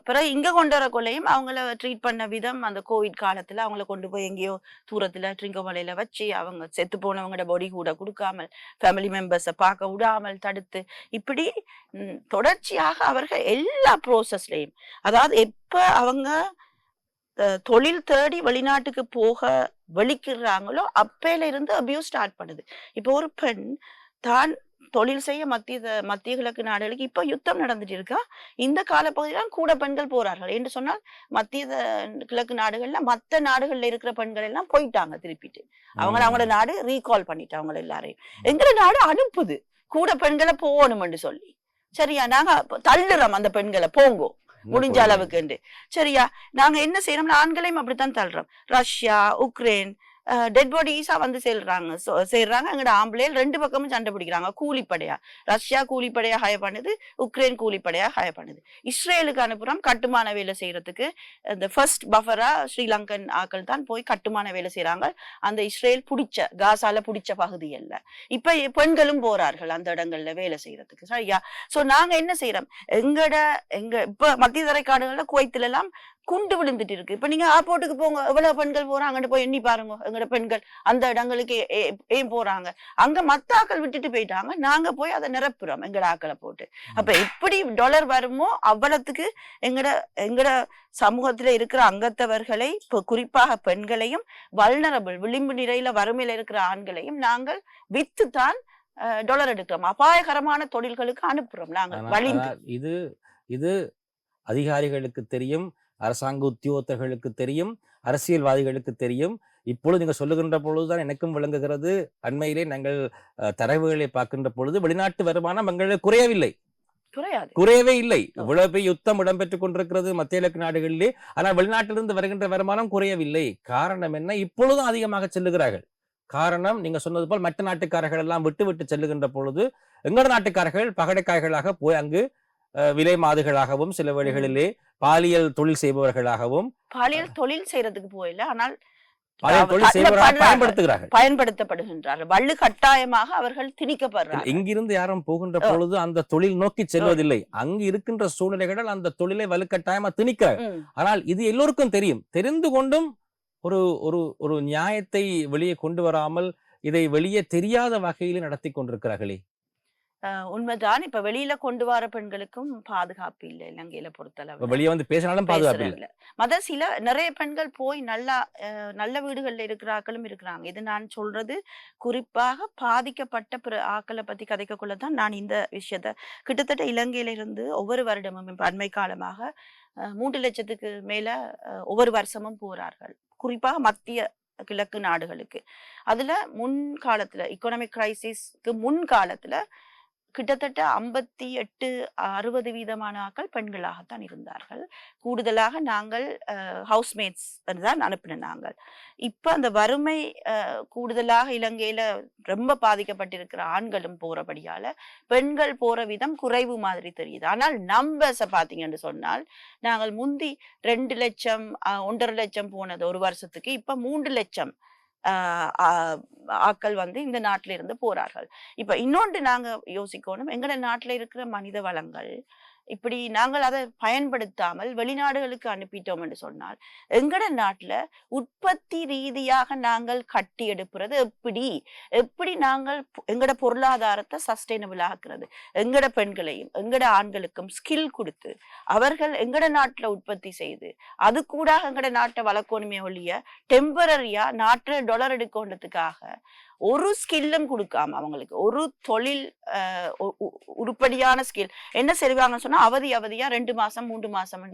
பிறகு இங்க கொண்டு வர கொள்ளையும் அவங்கள ட்ரீட் பண்ண விதம், அந்த கோவிட் காலத்துல அவங்கள கொண்டு போய் எங்கேயோ தூரத்துல ட்ரிங்கோமலையில வச்சு அவங்க செத்து போனவங்களோட பொடி கூட கொடுக்காமல், ஃபேமிலி மெம்பர்ஸை பார்க்க விடாமல் தடுத்து, இப்படி தொடர்ச்சியாக அவர்கள் எல்லா ப்ரோசஸ்லயும், அதாவது எப்ப அவங்க தொழில் தேடி வெளிநாட்டுக்கு போக வெளிக்கிறாங்களோ அப்பையில இருந்து அபியூஸ் ஸ்டார்ட் பண்ணுது. இப்போ ஒரு பெண் தான் தொழில் செய்ய மத்திய கிழக்கு நாடுகளுக்கு இப்ப யுத்தம் நடந்துட்டு இருக்கா. இந்த காலப்பகுதியில கூட பெண்கள் போறார்கள் என்று சொன்னால் மத்திய கிழக்கு நாடுகள்ல மற்ற நாடுகள்ல இருக்கிற பெண்கள் எல்லாம் போயிட்டாங்க திருப்பிட்டு. அவங்களோட நாடு ரீகால் பண்ணிட்டு அவங்கள எல்லாரையும் எங்கிற நாடு அனுப்புது கூட பெண்களை போகணும்னு சொல்லி. சரியா, நாங்க தள்ளுறோம் அந்த பெண்களை, போங்கோ முடிஞ்ச அளவுக்கு. சரியா, நாங்க என்ன செய்யறோம்னா ஆண்களையும் அப்படித்தான் தள்ளுறோம். ரஷ்யா, உக்ரைன், டெட் பாடிஸா வந்து சேர்றாங்க எங்கட ஆம்பளையில் 2 பக்கமும் சண்டை பிடிக்கிறாங்க. கூலிப்படையா ரஷ்யா கூலிப்படையா ஹயர் பண்ணுது, உக்ரைன் கூலிப்படையா ஹயர் பண்ணுது. இஸ்ரேலுக்கு அனுப்புறோம் கட்டுமான வேலை செய்யறதுக்கு. இந்த ஃபர்ஸ்ட் பஃபரா ஸ்ரீலங்கன் ஆக்கள் தான் போய் கட்டுமான வேலை செய்யறாங்க அந்த இஸ்ரேல் பிடிச்ச காசால பிடிச்ச பகுதிகள்ல. இப்ப பெண்களும் போறார்கள் அந்த இடங்கள்ல வேலை செய்யறதுக்கு. சரியா? சோ நாங்க என்ன செய்யறோம், எங்க இப்ப மத்திய தரைக்காடுகள்ல குவைத்துல எல்லாம் குண்டு விழுந்துட்டு இருக்கு. இப்ப நீங்க ஏர்போர்ட்டுக்கு போங்க, எவ்வளவு பெண்கள் போறாங்க, அங்கிட்டு போய் எண்ணி பாருங்க. எங்கட பெண்கள் அந்த இடங்களுக்கு ஏன் போறாங்க, அங்க மத்த ஆக்கள் விட்டுட்டு போயிட்டாங்க, நாங்க போய் அதை நிரப்புறோம் எங்கட ஆக்களை போட்டு. அப்ப எப்படி டாலர் வருமோ அவ்வளவுக்கு எங்கட எங்கட சமூகத்துல இருக்கிற அங்கத்தவர்களை, குறிப்பாக பெண்களையும், வல்னரபிள் விளிம்பு நிலையில வறுமையில இருக்கிற ஆண்களையும் நாங்கள் வித்துத்தான் டாலர் எடுக்கிறோம். அபாயகரமான தொழில்களுக்கு அனுப்புறோம் நாங்கள் வலிந்து. இது இது அதிகாரிகளுக்கு தெரியும், அரசாங்க உத்தியோகத்தர்களுக்கு தெரியும், அரசியல்வாதிகளுக்கு தெரியும். இப்பொழுது நீங்க சொல்லுகின்ற பொழுதுதான் எனக்கும் விளங்குகிறது. அண்மையிலே நாங்கள் தரவுகளை பார்க்கின்ற பொழுது வெளிநாட்டு வருமானம் எங்களுக்கு குறையவே இல்லை. இவ்வளவு பெரிய யுத்தம் இடம்பெற்றுக் கொண்டிருக்கிறது மத்திய கிழக்கு நாடுகளிலே, ஆனால் வெளிநாட்டிலிருந்து வருகின்ற வருமானம் குறையவில்லை. காரணம் என்ன? இப்பொழுதும் அதிகமாக செல்லுகிறார்கள். காரணம் நீங்க சொன்னது போல் மற்ற நாட்டுக்காரர்கள் எல்லாம் விட்டு செல்லுகின்ற பொழுது எங்களோட நாட்டுக்காரர்கள் பகடைக்காய்களாக போய் அங்கு விலை மாதுகளாகவும், சில வேளைகளிலே பாலியல் தொழில் செய்பவர்களாகவும், பாலியல் தொழில் செய்யறதுக்கு போயில, ஆனால் பயன்படுத்தப்படுகின்றார்கள். வள்ளு கட்டாயமாக அவர்கள் திணிக்கப்படுறார்கள். இங்கிருந்து யாரும் போகின்ற பொழுது அந்த தொழில் நோக்கி செல்வதில்லை. அங்கு இருக்கின்ற சூழ்நிலைகள் அந்த தொழிலை வலுக்கட்டாயமா திணிக்கிறார்கள். ஆனால் இது எல்லோருக்கும் தெரியும். தெரிந்து கொண்டும் ஒரு ஒரு ஒரு நியாயத்தை வெளியே கொண்டு வராமல் இதை வெளியே தெரியாத வகையில் நடத்தி கொண்டிருக்கிறார்களே. உண்மைதான். இப்ப வெளியில கொண்டு வர பெண்களுக்கும் பாதுகாப்பு இல்லை இலங்கையில பொறுத்தளவு. வெளியே வந்து பேசினாலும் பாதுகாப்பு இல்லை. நிறைய பெண்கள் போய் நல்ல வீடுகள்ல இருக்கிறார்களும் இருக்கிறாங்க. இது நான் சொல்றது குறிப்பாக பாதிக்கப்பட்ட ஆக்களை பத்தி கதைக்கக்குள்ளதான் நான் இந்த விஷயத்த கிட்டத்தட்ட இலங்கையில இருந்து ஒவ்வொரு வருடமும் இப்ப அண்மை காலமாக 3 லட்சத்துக்கு மேல ஒவ்வொரு வருஷமும் போறார்கள், குறிப்பாக மத்திய கிழக்கு நாடுகளுக்கு. அதுல முன்காலத்துல எக்கனாமிக் கிரைசிஸ்க்கு முன்காலத்துல கிட்டத்தட்ட 58-60% ஆக்கள் பெண்களாகத்தான் இருந்தார்கள். கூடுதலாக நாங்கள் ஹவுஸ்மேட்ஸ் தான் அனுப்பின நாங்கள். இப்ப அந்த வறுமை கூடுதலாக இலங்கையில ரொம்ப பாதிக்கப்பட்டிருக்கிற ஆண்களும் போறபடியால பெண்கள் போற விதம் குறைவு மாதிரி தெரியுது. ஆனால் நம்பர்ஸை பாத்தீங்கன்னு சொன்னால் நாங்கள் முந்தி 2 லட்சம் 1.5 லட்சம் போனது ஒரு வருஷத்துக்கு, இப்ப 3 லட்சம் ஆக்கள் வந்து இந்த நாட்டில இருந்து போறார்கள். இப்ப இன்னொன்று நாங்க யோசிக்கணும், எங்கட நாட்டுல இருக்கிற மனித வளங்கள் இப்படி நாங்கள் அதை பயன்படுத்தாமல் வெளிநாடுகளுக்கு அனுப்பிட்டோம் என்று சொன்னால் எங்கட நாட்டுல உற்பத்தி ரீதியாக நாங்கள் கட்டி எடுப்புறது எப்படி நாங்கள் எங்கட பொருளாதாரத்தை சஸ்டைனபிள் ஆக்குறது, எங்கட பெண்களையும் எங்கட ஆண்களுக்கும் ஸ்கில் கொடுத்து அவர்கள் எங்கட நாட்டுல உற்பத்தி செய்து அது கூட எங்கட நாட்டை வளர்க்கணுமே ஒழிய டெம்பரரியா நாட்டுல டாலர் எடுக்கொண்டதுக்காக ஒரு ஸ்கில்லும் கொடுக்காம அவங்களுக்கு ஒரு தொழில் உருப்படியான ஸ்கில் என்ன செய்வாங்கன்னு சொன்னா அவதியா 2 மாசம் 3 மாசம்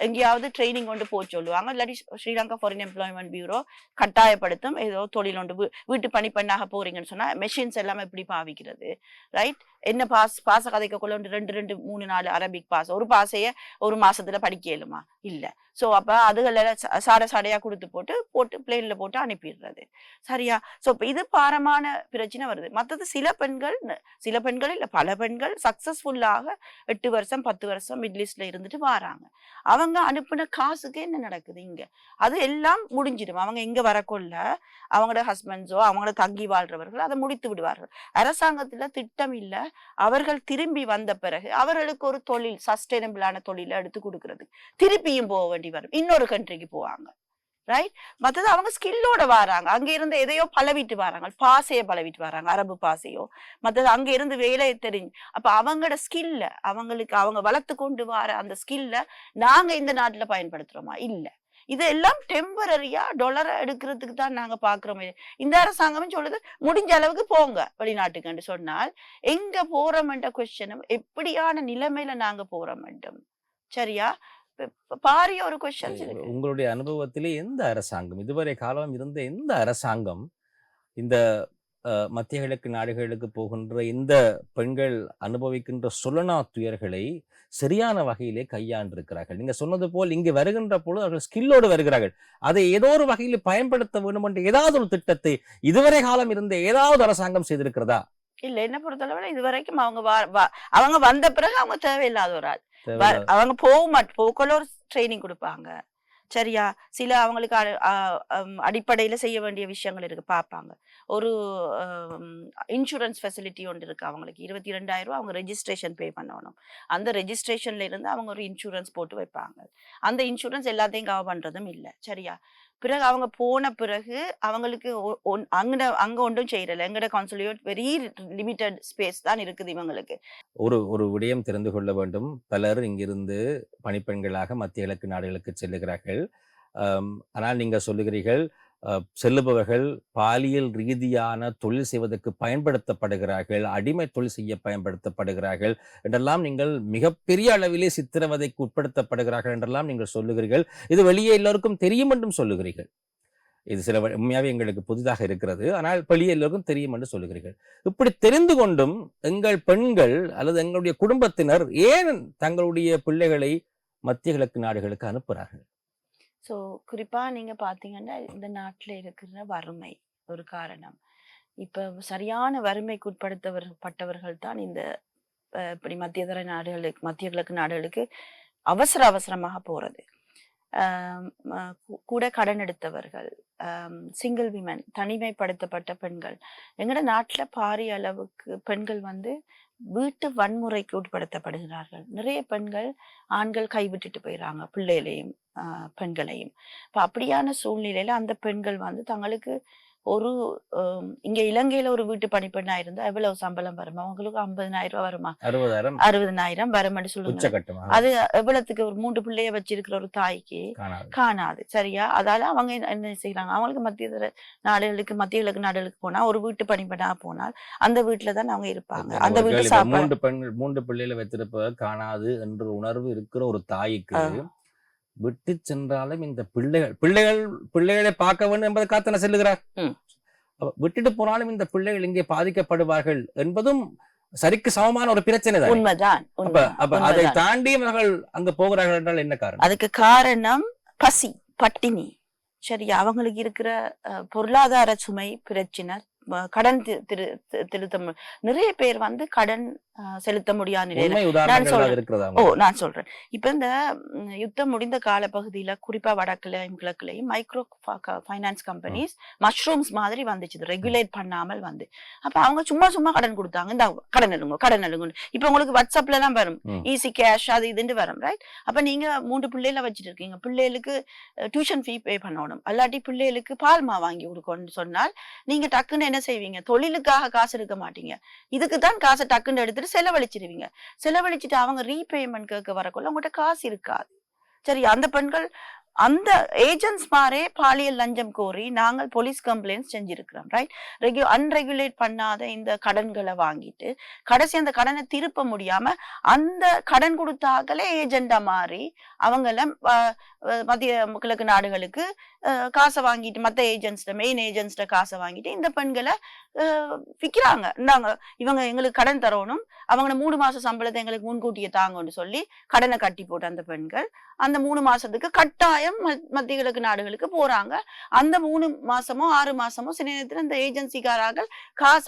எங்கேயாவது ட்ரைனிங் கொண்டு போக சொல்லுவாங்க. இல்லாட்டி ஸ்ரீலங்கா ஃபாரின் எம்ப்ளாய்மெண்ட் பியூரோ கட்டாயப்படுத்தும், ஏதோ தொழில் ஒன்று வீட்டு பணி பண்ணாக போறீங்கன்னு சொன்னா மெஷின்ஸ் எல்லாம் எப்படி பாவிக்கிறது, ரைட், என்ன பாச கதைக்குள்ள 2 3 4 அரபிக் பாஸ், ஒரு பாசைய ஒரு மாசத்துல படிக்க இயலுமா இல்ல. சோ அப்ப அதுகள சாடையா போட்டு பிளேன்ல போட்டு அனுப்பிடுறது. சரியா? சோ இது பாரமான பிரச்சனை வருது. மற்றது சில பெண்கள் இல்ல பல பெண்கள் சக்சஸ்ஃபுல்லாக 8 வருஷம் 10 வருஷம் மிடில் ஈஸ்ட்ல இருந்துட்டு வராங்க. அவங்க அனுப்பின காசுக்கு என்ன நடக்குது இங்க? அது எல்லாம் முடிஞ்சிடும். அவங்க இங்க வரக்கொள்ள அவங்களோட ஹஸ்பண்ட்ஸோ அவங்களோட தங்கி வாழ்றவர்கள் அதை முடித்து விடுவார்கள். அரசாங்கத்துல திட்டம் இல்ல, அவர்கள் திரும்பி வந்த பிறகு அவர்களுக்கு ஒரு தொழில் சஸ்டைனபிளான தொழிலை எடுத்து கொடுக்கறது, திருப்பியும் போக வேண்டி வரும், இன்னொரு கண்ட்ரிக்கு போவாங்க, ரைட். மற்றது அவங்க ஸ்கில்லோட வராங்க, அங்க இருந்து எதையோ பழவிட்டு வராங்க, பாசைய பழவிட்டு வராங்க, அரபு பாசையோ, மற்றது அங்க இருந்து வேலையை தெரிஞ்சு. அப்ப அவங்களோட ஸ்கில்ல அவங்க வளர்த்து கொண்டு வர அந்த ஸ்கில்ல நாங்க இந்த நாட்டுல பயன்படுத்துறோமா? இல்ல. இதெல்லாம் டெம்பரரியா டாலரை எடுக்கிறதுக்கு தான் நாங்க பாக்குறோமே. இந்த அரசாங்கமே சொல்லுது முடிஞ்ச அளவுக்கு போங்க வெளிநாட்டுக்கு சொன்னால் எங்க போறோம்ன்ற கொஸ்டினும் எப்படியான நிலைமையில நாங்க போறோம் வேண்டும். சரியா? பாரிய ஒரு கொஸ்டின் இருக்கு. உங்களுடைய அனுபவத்திலே எந்த அரசாங்கம், இதுவரை காலம் இருந்த எந்த அரசாங்கம் இந்த மத்திய கிழக்கு நாடுகளுக்கு போகின்ற இந்த பெண்கள் அனுபவிக்கின்ற சொல்லனா துயர்களை சரியான வகையிலே கையாண்டிருக்கிறார்கள். நீங்க சொன்னது போல் இங்கு வருகின்ற பொழுது அவர்கள் ஸ்கில்லோடு வருகிறார்கள். அதை ஏதோ ஒரு வகையில் பயன்படுத்த வேண்டும் என்ற ஏதாவது ஒரு திட்டத்தை இதுவரை காலம் இருந்த ஏதாவது அரசாங்கம் செய்திருக்கிறதா? இல்ல என்ன பொறுத்தளவுல இதுவரைக்கும் அவங்க வந்த பிறகு அவங்க தேவையில்லாத ஒரு ஆள். தேவையில்லாத அவங்க போக்குள்ள ஒரு ட்ரைனிங் குடுப்பாங்க. சரியா? சில அவங்களுக்கு அடிப்படையில செய்ய வேண்டிய விஷயங்கள் இருக்கு பார்ப்பாங்க. ஒரு இன்சூரன்ஸ் ஃபெசிலிட்டி ஒன்று இருக்கு அவங்களுக்கு. ரூ. 22,000 அவங்க ரெஜிஸ்ட்ரேஷன் பே பண்ணணும். அந்த ரெஜிஸ்ட்ரேஷன்ல இருந்து அவங்க ஒரு இன்சூரன்ஸ் போட்டு வைப்பாங்க. அந்த இன்சூரன்ஸ் எல்லாத்தையும் கவர் பண்றதும் இல்ல. சரியா? பிறகு அவங்க போன பிறகு அவங்களுக்கு அங்க ஒன்றும் செய்யறல. எங்கட கான்சுலேட் வெரி லிமிட்டட் ஸ்பேஸ் தான் இருக்குது இவங்களுக்கு. ஒரு விடயம் தெரிந்து கொள்ள வேண்டும். பலர் இங்கிருந்து பணிப்பெண்களாக மத்திய கிழக்கு நாடுகளுக்கு செல்லுகிறார்கள். ஆனால் நீங்க சொல்லுகிறீர்கள், செல்லுபவர்கள் பாலியல் ரீதியான தொழில் செய்வதற்கு பயன்படுத்தப்படுகிறார்கள், அடிமை தொழில் செய்ய பயன்படுத்தப்படுகிறார்கள் என்றெல்லாம் நீங்கள் மிகப்பெரிய அளவிலே சித்திரவதைக்கு உட்படுத்தப்படுகிறார்கள் என்றெல்லாம் நீங்கள் சொல்லுகிறீர்கள். இது வெளியே எல்லோருக்கும் தெரியும் என்றும் சொல்லுகிறீர்கள். இது சில உண்மையாவே எங்களுக்கு புதிதாக இருக்கிறது. ஆனால் வெளியே எல்லோருக்கும் தெரியும் என்று சொல்லுகிறீர்கள். இப்படி தெரிந்து கொண்டும் எங்கள் பெண்கள் அல்லது எங்களுடைய குடும்பத்தினர் ஏன் தங்களுடைய பிள்ளைகளை மத்திய கிழக்கு நாடுகளுக்கு அனுப்புகிறார்கள்? ஸோ குறிப்பா நீங்க பாத்தீங்கன்னா இந்த நாட்டுல இருக்கிற வறுமை ஒரு காரணம். இப்ப சரியான வறுமைக்கு உட்படுத்தப்பட்டவர்கள் தான் இந்த இப்படி மத்திய கிழக்கு நாடுகளுக்கு அவசரமாக போறது. கூட கடன் எடுத்தவர்கள், சிங்கிள் விமன், தனிமைப்படுத்தப்பட்ட பெண்கள். எங்கட நாட்டுல பாரிய அளவுக்கு பெண்கள் வீட்டு வன்முறைக்கு உட்படுத்தப்படுகிறார்கள். நிறைய பெண்கள் ஆண்கள் கைவிட்டுட்டு போயிடறாங்க பிள்ளைகளையும் பெண்களையும். இப்ப அப்படியான சூழ்நிலையில அந்த பெண்கள் தங்களுக்கு ஒரு இங்க இலங்கையில ஒரு வீட்டு பணிப்பெண்ணா இருந்தா எவ்வளவு சம்பளம் வருமா? அவங்களுக்கு 50,000 வருமா? 60,000 வரும்னு சொல்லுங்க. அது எவ்வளவுக்கு ஒரு 3 பிள்ளைய வச்சிருக்கிற ஒரு தாய்க்கு காணாது. சரியா? அதால அவங்க என்ன செய்யறாங்க? அவங்களுக்கு மத்திய கிழக்கு நாடுகளுக்கு போனா ஒரு வீட்டு பணிப்பெண்ணா போனால் அந்த வீட்டுலதான் அவங்க இருப்பாங்க. அந்த வீட்டு சாப்பாடு 3 பிள்ளைகளை வைத்திருப்ப காணாது என்ற உணர்வு இருக்கிற ஒரு தாய்க்கு விட்டு சென்றாலும் இந்த பிள்ளைகளை பார்க்க வேண்டும் என்பதற்காக செல்லுகிறார். விட்டுட்டு போனாலும் இந்த பிள்ளைகள் இங்கே பாதிக்கப்படுவார்கள் என்பதும் சரிக்கு சமமான ஒரு பிரச்சனை தான். உண்மைதான். அதை தாண்டி அவர்கள் அங்க போகிறார்கள் என்றால் என்ன காரணம்? அதுக்கு காரணம் பசி, பட்டினி. சரியா? அவங்களுக்கு இருக்கிற பொருளாதார சுமை பிரச்சனை, கடன் திருத்த நிறைய பேர் கடன் செலுத்த முடியாத நிலையில நான் சொல்றேன். இப்ப இந்த யுத்தம் முடிந்த கால பகுதியில குறிப்பா வடக்குலையும் கிழக்குலையும் மைக்ரோ ஃபைனான்ஸ் கம்பெனிஸ் மஷ்ரூம்ஸ் மாதிரி வந்துச்சு, ரெகுலேட் பண்ணாமல் அப்ப அவங்க சும்மா கடன் கொடுத்தாங்க. இந்த கடன் எழுங்க. இப்ப உங்களுக்கு வாட்ஸ்அப்ல எல்லாம் வரும், ஈஸி கேஷ் அது இதுன்னு வரும். ரைட்? அப்ப நீங்க 3 பிள்ளைல வச்சுட்டு இருக்கீங்க, பிள்ளைகளுக்கு டியூஷன் ஃபீ பே பண்ணணும், அல்லாட்டி பிள்ளைகளுக்கு பால்மா வாங்கி கொடுக்கணும்னு சொன்னால் நீங்க டக்குன்னு என்ன செய்வீங்க? தொழிலுக்காக காசு எடுக்க மாட்டீங்க, இதுக்குதான் காசை டக்குன்னு எடுத்து செலவழிச்சிருவீங்க. செலவழிச்சிட்டு அவங்க ரீபேமெண்ட் கேட்க வரக்குள்ள உங்கள்கிட்ட காசு இருக்காது. சரி, அந்த பெண்கள் அந்த ஏஜென்ட்ஸ் மாரே பாலியல் லஞ்சம் கோரி நாங்கள் போலீஸ் கம்ப்ளைண்ட் செஞ்சிருக்கிறோம். ரைட்? அன்ரெகுலேட் பண்ணாத இந்த கடன்களை வாங்கிட்டு கடைசி அந்த கடனை திருப்ப முடியாம அந்த கடன் கொடுத்தாக்களே ஏஜெண்டா மாறி அவங்கள மத்திய கிழக்கு நாடுகளுக்கு காசை வாங்கிட்டு மற்ற மெயின் ஏஜென்ட்ஸ்ட காசை வாங்கிட்டு இந்த பெண்களை விற்கிறாங்க. இந்தாங்க இவங்க எங்களுக்கு கடன் தரணும், அவங்க 3 மாசம் சம்பளத்தை எங்களுக்கு முன்கூட்டியே தாங்கன்னு சொல்லி கடனை கட்டி போட்டு அந்த பெண்கள் அந்த 3 மாசத்துக்கு கட்டாயம் மத்திய கிழக்கு நாடுகளுக்கு போறாங்க. அந்த 3 மாசமோ 6 மாசமோ சில நேரத்துல இந்த ஏஜென்சிக்காரர்கள்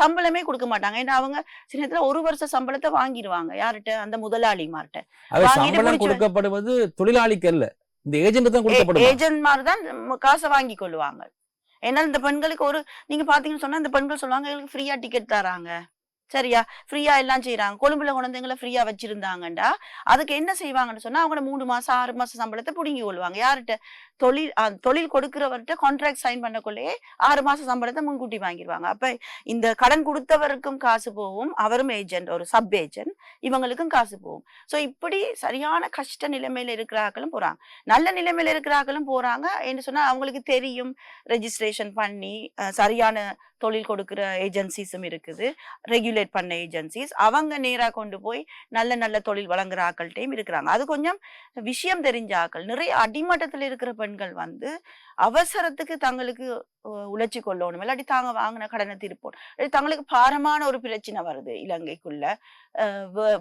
சம்பளமே கொடுக்க மாட்டாங்க. ஏன்னா அவங்க சில நேரத்துல 1 வருஷ சம்பளத்தை வாங்கிடுவாங்க. யார்கிட்ட? அந்த முதலாளிமார்ட்ட. சம்பளம் கொடுக்கப்படுவது தொழிலாளிக்கு அல்ல, இந்த ஏஜென்ட் தான் கொடுக்கப்படுது. ஏஜென்ட் மாதிரி தான் காசை வாங்கி கொள்ளுவாங்க. ஏன்னா இந்த பெண்களுக்கு நீங்க பாத்தீங்கன்னு சொன்னா இந்த பெண்கள் சொல்லுவாங்க எங்களுக்கு ஃப்ரீயா டிக்கெட் தராங்க, சரியா, ஃப்ரீயா எல்லாம் செய்யறாங்க, கொழும்புல குழந்தைங்களை ஃப்ரீயா வச்சிருந்தாங்கண்டா அதுக்கு என்ன செய்வாங்கன்னு சொன்னா அவங்க 3 மாசம் 6 மாசம் சம்பளத்தை புடுங்கி கொள்வாங்க. யார்கிட்ட? தொழில் கொடுக்கிறவர்கிட்ட கான்ட்ராக்ட் சைன் பண்ணக்குள்ளேயே 6 மாசம் சம்பளத்தை முன்கூட்டி வாங்கிடுவாங்க. அப்ப இந்த கடன் கொடுத்தவருக்கும் காசு போகும், அவரும் ஏஜென்ட், ஒரு சப் ஏஜென்ட், இவங்களுக்கும் காசு போகும். சோ இப்படி சரியான கஷ்ட நிலைமையில இருக்கிறார்களும் போறாங்க, நல்ல நிலைமையில இருக்கிறார்களும் போறாங்க. என்று சொன்னா அவங்களுக்கு தெரியும், ரெஜிஸ்ட்ரேஷன் பண்ணி சரியான தொழில் கொடுக்கிற ஏஜென்சிஸும் இருக்குது, ரெகுலேட் பண்ண ஏஜென்சிஸ், அவங்க நேரா கொண்டு போய் நல்ல தொழில் வழங்குற ஆக்கள்கிட்டையும் இருக்கிறாங்க. அது கொஞ்சம் விஷயம் தெரிஞ்ச ஆக்கள். நிறைய அடிமட்டத்தில் இருக்கிற பெண்கள் அவசரத்துக்கு தங்களுக்கு உழைச்சி கொள்ளணும், இல்லாட்டி தாங்க வாங்கின கடனை திருப்போம், இல்லாட்டி தங்களுக்கு பாரமான ஒரு பிரச்சனை வருது இலங்கைக்குள்ள,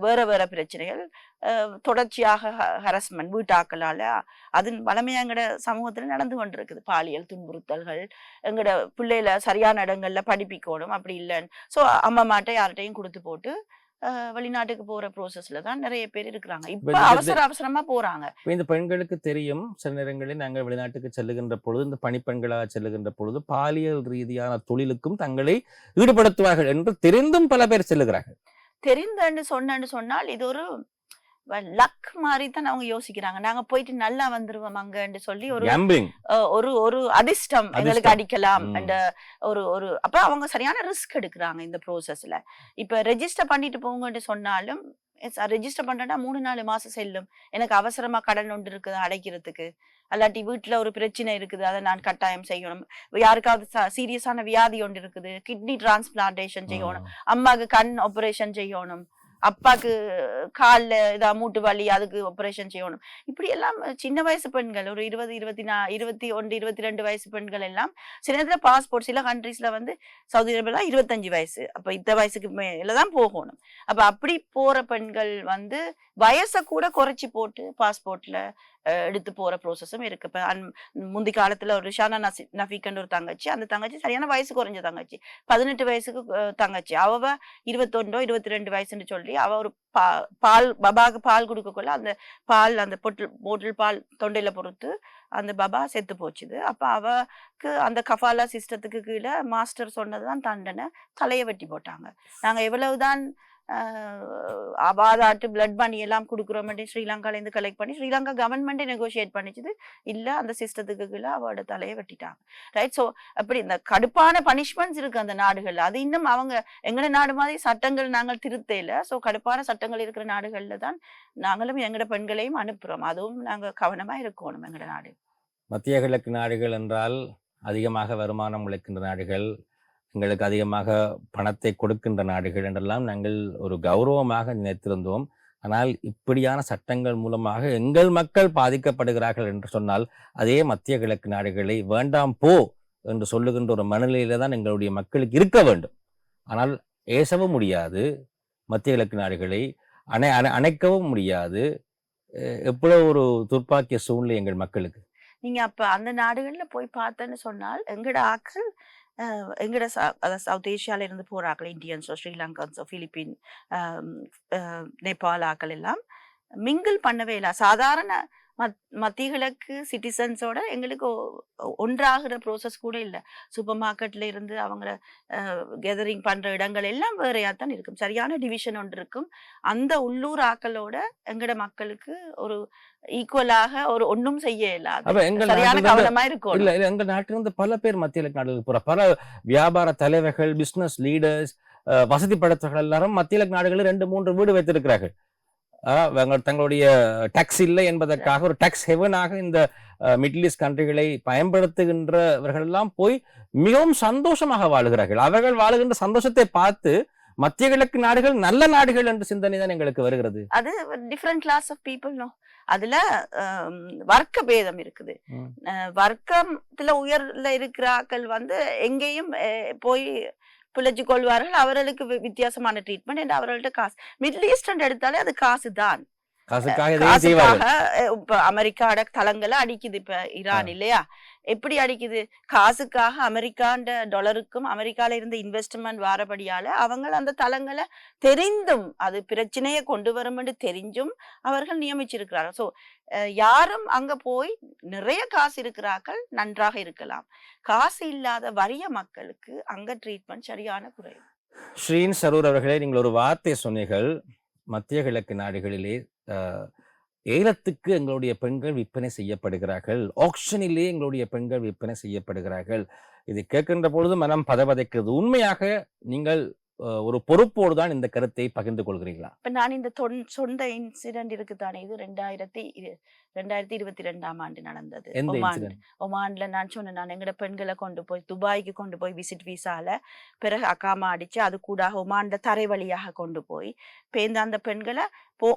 வேற வேற பிரச்சனைகள், தொடர்ச்சியாக ஹரஸ்மெண்ட் வீட்டாக்களால அது வளமையா எங்கட சமூகத்துல நடந்து கொண்டிருக்குது. பாலியல் துன்புறுத்தல்கள், எங்கட பிள்ளைல சரியான இடங்கள்ல படிப்பிக்கணும், அப்படி இல்லைன்னு அம்மா மாட்ட யார்கிட்டையும் கொடுத்து போட்டு வெளிநாட்டுக்கு போற ப்ரோசஸ்ல தான் நிறைய பேர் இருக்கிறாங்க. இப்ப அவசர அவசரமா போறாங்க. இந்த பெண்களுக்கு தெரியும், சில நேரங்களில் நாங்கள் வெளிநாட்டுக்கு செல்லுகின்ற பொழுது, இந்த பணிப்பெண்களாக செல்லுகின்ற பொழுது பாலியல் ரீதியான தொழிலுக்கும் தங்களை ஈடுபடுத்துவார்கள் என்று தெரிந்தும் பல பேர் செல்லுகிறார்கள். தெரிந்தன்னு சொன்னால் இது ஒரு லக் மாதிரி தான் அவங்க யோசிக்கிறாங்க. நாங்க போயிட்டு நல்லா வந்துருவோம் அங்கன்னு சொல்லி ஒரு அதிர்ஷ்டம் எங்களுக்கு அடிக்கலாம் ஒரு அப்ப அவங்க சரியான ரிஸ்க் எடுக்கிறாங்க இந்த ப்ரோசஸ்ல. இப்ப ரெஜிஸ்டர் பண்ணிட்டு போங்கன்னு சொன்னாலும் ரெஜிஸ்டர் பண்றேன்னா 3-4 மாசம் செல்லும். எனக்கு அவசரமா கடன் ஒன்று இருக்குது அடைக்கிறதுக்கு, அல்லாட்டி வீட்டுல ஒரு பிரச்சனை இருக்குது, அதை நான் கட்டாயம் செய்யணும், யாருக்காவது சீரியஸான வியாதி ஒன்று இருக்குது, கிட்னி டிரான்ஸ்பிளான்டேஷன் செய்யணும், அம்மாவுக்கு கண் ஆபரேஷன் செய்யணும், அப்பாக்கு கால்ல மூட்டு வலி, அதுக்கு ஆபரேஷன் செய்யணும். இப்படி எல்லாம் சின்ன வயசு பெண்கள் ஒரு 20, 21, 22 வயசு பெண்கள் எல்லாம் சில நேரத்துல பாஸ்போர்ட் சில கண்ட்ரீஸ்ல சவுதி அரேபியா 25 வயசு, அப்ப இந்த வயசுக்கு மேலதான் போகணும். அப்ப அப்படி போற பெண்கள் வயசை கூட குறைச்சி போட்டு பாஸ்போர்ட்ல எடுத்து போற ப்ரோசஸும் இருக்கு. இப்ப முந்தி காலத்துல ஒரு ஷானா நஃபீக்கன் ஒரு தங்கச்சி, அந்த தங்கச்சி சரியான வயசு குறைஞ்ச தங்கச்சி, 18 வயசுக்கு தங்கச்சி, அவ 21, 22 வயசுன்னு சொல்லி அவ ஒரு பால் பபாவுக்கு பால் கொடுக்கக்குள்ள அந்த பால் அந்த போட்டில் பால் தொண்டையில பொறுத்து அந்த பபா செத்து போச்சுது. அப்ப அவக்கு அந்த கஃபாலா சிஸ்டத்துக்கு கீழே மாஸ்டர் சொன்னதுதான் தண்டனை, தலையை வெட்டி போட்டாங்க. நாங்க எவ்வளவுதான் ஆதாட்டு பிளட் மணி எல்லாம் கொடுக்குறோம் ஸ்ரீலங்கால இருந்து கலெக்ட் பண்ணி ஸ்ரீலங்கா கவர்மெண்டே நெகோசியேட் பண்ணிச்சுது, இல்ல அந்த சிஸ்டத்துக்கு கீழே அவரோட தலையை வெட்டிட்டாங்க. ரைட். சோ அப்படி இந்த கடுப்பான பனிஷ்மெண்ட்ஸ் இருக்கு அந்த நாடுகள்ல. அது இன்னும் அவங்க எங்கட நாடு மாதிரி சட்டங்கள் நாங்கள் திருத்தையில. சோ கடுப்பான சட்டங்கள் இருக்கிற நாடுகள்ல தான் நாங்களும் எங்கட பெண்களையும் அனுப்புறோம். அதுவும் நாங்க கவனமா இருக்கணும். எங்கட நாடு மத்திய கிழக்கு நாடுகள் என்றால் அதிகமாக வருமானம் உழைக்கின்ற நாடுகள், எங்களுக்கு அதிகமாக பணத்தை கொடுக்கின்ற நாடுகள் என்றெல்லாம் நாங்கள் ஒரு கௌரவமாக நினைத்திருந்தோம். ஆனால் இப்படியான சட்டங்கள் மூலமாக எங்கள் மக்கள் பாதிக்கப்படுகிறார்கள் என்று சொன்னால் அதே மத்திய கிழக்கு நாடுகளை வேண்டாம் போ என்று சொல்லுகின்ற ஒரு மனநிலையில தான் எங்களுடைய மக்களுக்கு இருக்க வேண்டும். ஆனால் ஏசவும் முடியாது, மத்திய கிழக்கு நாடுகளை அணைக்கவும் முடியாது. எவ்வளவு ஒரு துர்ப்பாக்கிய சூழ்நிலை எங்கள் மக்களுக்கு. நீங்க அப்ப அந்த நாடுகள்ல போய் பார்த்தேன்னு சொன்னால் எங்கட ஆக்கள் எங்கட சவுத் ஏஷியால இருந்து போறாக்கள், இந்தியன்ஸோ ஸ்ரீலங்கன்ஸோ பிலிப்பீன் நேபாள் ஆக்கள் எல்லாம் மிங்கிள் பண்ணவே இல்லை. சாதாரண மத்திய கிழக்கு சிட்டிசன்ஸோட எங்களுக்கு ஒன்றாகிற ப்ரோசஸ் கூட இல்லை. சூப்பர் மார்க்கெட்ல இருந்து அவங்கள கெதரிங் பண்ற இடங்கள் எல்லாம் வேறையாத்தான் இருக்கும். சரியான டிவிஷன் ஒன்று இருக்கும். அந்த உள்ளூர் ஆக்களோட எங்கட மக்களுக்கு ஒரு ஈக்குவலாக ஒரு ஒன்றும் செய்ய இல்லாத சரியான கவனமா இருக்கும். இல்ல எங்க நாட்டிலிருந்து பல பேர் மத்திய கிழக்கு நாடுகளுக்கு போற பல வியாபார தலைவர்கள், பிசினஸ் லீடர்ஸ், வசதி படைத்தவர்கள் எல்லாரும் மத்திய கிழக்கு நாடுகளில் 2-3 வீடு வைத்திருக்கிறார்கள். தங்களுடைய டாக்ஸ் இல்லை என்பதற்காக ஒரு டாக்ஸ் ஹெவனாக இந்த மிடில் ஈஸ்ட் கண்ட்ரிகளை பயன்படுத்துகின்றவர்கள் எல்லாம் போய் மிகவும் சந்தோஷமாக வாழுகிறார்கள். அவர்கள் வாழுகின்ற சந்தோஷத்தை பார்த்து மத்திய கிழக்கு நாடுகள் நல்ல நாடுகள் என்ற சிந்தனை தான் எங்களுக்கு வருகிறது. அது டிஃபரெண்ட் கிளாஸ் ஆஃப் பீப்புள். அதுல வர்க்க பேதம் இருக்குது. வர்க்கத்துல உயர்ல இருக்கிறாக்கள் எங்கேயும் போய் பிழைச்சு கொள்வார்கள். அவர்களுக்கு வித்தியாசமான ட்ரீட்மெண்ட் என்று அவர்கள்ட்ட காசு. மிடில் ஈஸ்ட் எடுத்தாலே அது காசு தான். இப்ப அமெரிக்காட தளங்களை அடிக்குது. இப்ப ஈரான் இல்லையா, எப்படி அடிக்குது? காசுக்காக அமெரிக்காண்ட டாலருக்கும் அமெரிக்கால இருந்து இன்வெஸ்ட்மெண்ட் வாரபடியால அவங்க அந்த தளங்களை தெரிந்தும் அது பிரச்சனையை கொண்டு வரும் என்று தெரிஞ்சும் அவர்கள் நியமிச்சிருக்கிறார்கள். சோ யாரும் அங்க போய் நிறைய காசு இருக்கிறார்கள் நன்றாக இருக்கலாம். காசு இல்லாத வறிய மக்களுக்கு அங்க ட்ரீட்மெண்ட் சரியான குறைவு. ஸ்ரீன் சரூர் அவர்களே, நீங்கள் ஒரு வார்த்தை சொன்னீர்கள், மத்திய கிழக்கு நாடுகளிலே ஏலத்துக்கு எங்களுடைய பெண்கள் விற்பனை செய்யப்படுகிறார்கள், ஆக்ஷனிலே எங்களுடைய பெண்கள் விற்பனை செய்யப்படுகிறார்கள். இது கேட்கின்ற பொழுது மனம் பதவதைக்கிறது. உண்மையாக நீங்கள் ஒரு பொறுப்போடு தான் இந்த கருத்தை பகிர்ந்து கொள்கிறீர்களா? இப்ப நான் இந்த சொந்த இன்சிடென்ட் இருக்குதானே, இது 2022ஆம் ஆண்டு நடந்தது. எந்த ஒமான். இன்சிடென்ட்? ஒமான்ல நான் சொன்னேன், நான் எங்கட பெண்கள கொண்டு போய் துபாய்க்கு கொண்டு போய் விசிட் விசால, பிறகு அகாமா அடிச்சு, அது கூட ஒமான்ல தரை வழியாக கொண்டு போய், பேருந்து அந்த பெண்கள